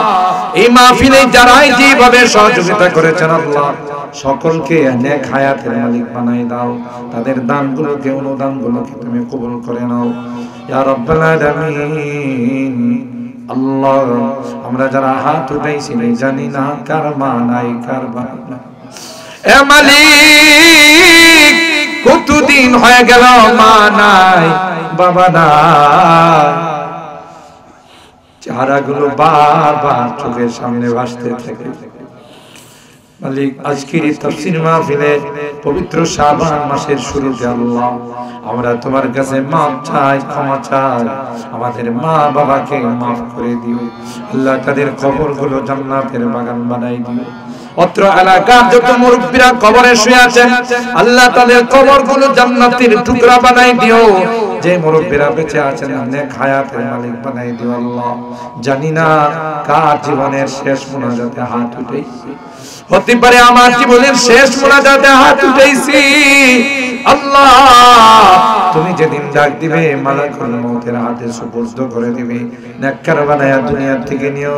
এই মাহফিলে যারাই যেভাবে সহযোগিতা করেছেন, আল্লাহ সকলকে নেক হায়াতের মালিক বানাই দাও, তাদের দানগুলোকে অনুদানগুলোকে তুমি কবুল করে নাও ইয়া রাব্বাল আলামিন। আল্লাহ আমরা যারা হাত উঠাইছি জানি না কার মা নাই কার বাবা নাই, এ মালিক কতদিন হয়ে গেল মা নাই বাবা নাই, চেহারাগুলো বারবার চোখের সামনে ভাসতে থাকে। মালিক আজকের এই তাফসীর মাহফিলে পবিত্র শাবান মাসের শুরুতে আল্লাহ আমরা তোমার কাছে মাফ চাই, ক্ষমা চাই। আমাদের মা বাবাকে মাফ করে দিও আল্লাহ, তাদের কবরগুলো জান্নাতের বাগান বানাই দিও। অত্র এলাকার যত মুরব্বিরা কবরে শুয়ে আছেন আল্লাহ তাদের কবরগুলো জান্নাতের টুকরা বানাই দিও। যে মুরব্বিরা বেঁচে আছেন নেক হায়াতের মালিক বানাই দিও আল্লাহ। জানি না কার জীবনের শেষ মোনাজাতে হাত উঠেছে, হতে পারে আমার জীবনের শেষ মোনাজাতে হাত উঠেছি। আল্লাহ তুমি যেদিন ডাক দিবে মালাকুল মউতের হাতে সুপর্দ করে দিবে, নেককার বানায়া দুনিয়া থেকে নিও,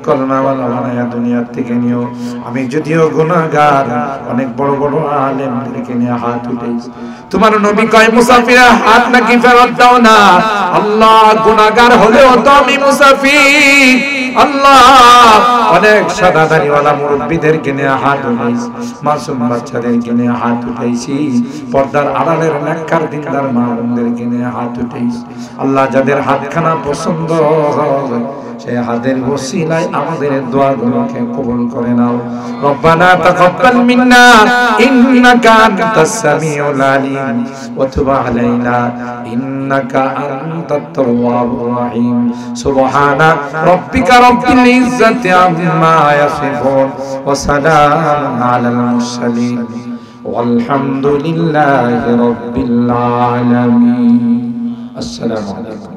কলমাওয়ালা বানায়া দুনিয়া থেকে নিও। আমি যদিও গুনাহগার, অনেক বড় বড় আলেমদেরকে নিয়ে হাত উঠেছি। তোমার নবী কয় মুসাফিরা হাত নাকি ফেরত দাও না। আল্লাহ গুনাহগার হলেও তো আমি মুসাফির। আল্লাহ অনেক সাদা দাড়িওয়ালা মুরব্বিদেরকে নিয়ে হাত উঠাইছি, মাসুম বাচ্চাদেরকে নিয়ে হাত উঠাইছি, পর্দার আড়ালের নেককার দিনদার মা বোনদেরকে নিয়ে হাত উঠাইছি। আল্লাহ যাদের হাতখানা পছন্দ হয় সেই হাতের ওসিলায় আমাদের দোয়াগুলোকে কবুল করে নাও। রব্বানা তাকাব্বাল মিন্না ইন্নাকা আনতাস সামিউল আলিম ওয়া তুব আলাইনা ইন্নাকা আনতাত তাওয়াবুর রহিম। সুবহানা রাব্বিকা রাব্বিল ইজ্জাতি আম্মা ইয়াসিফুন ওয়া সালামুন আলাল মুরসালিন ওয়ালহামদুলিল্লাহি রাব্বিল আলামিন। আসসালামু আলাইকুম।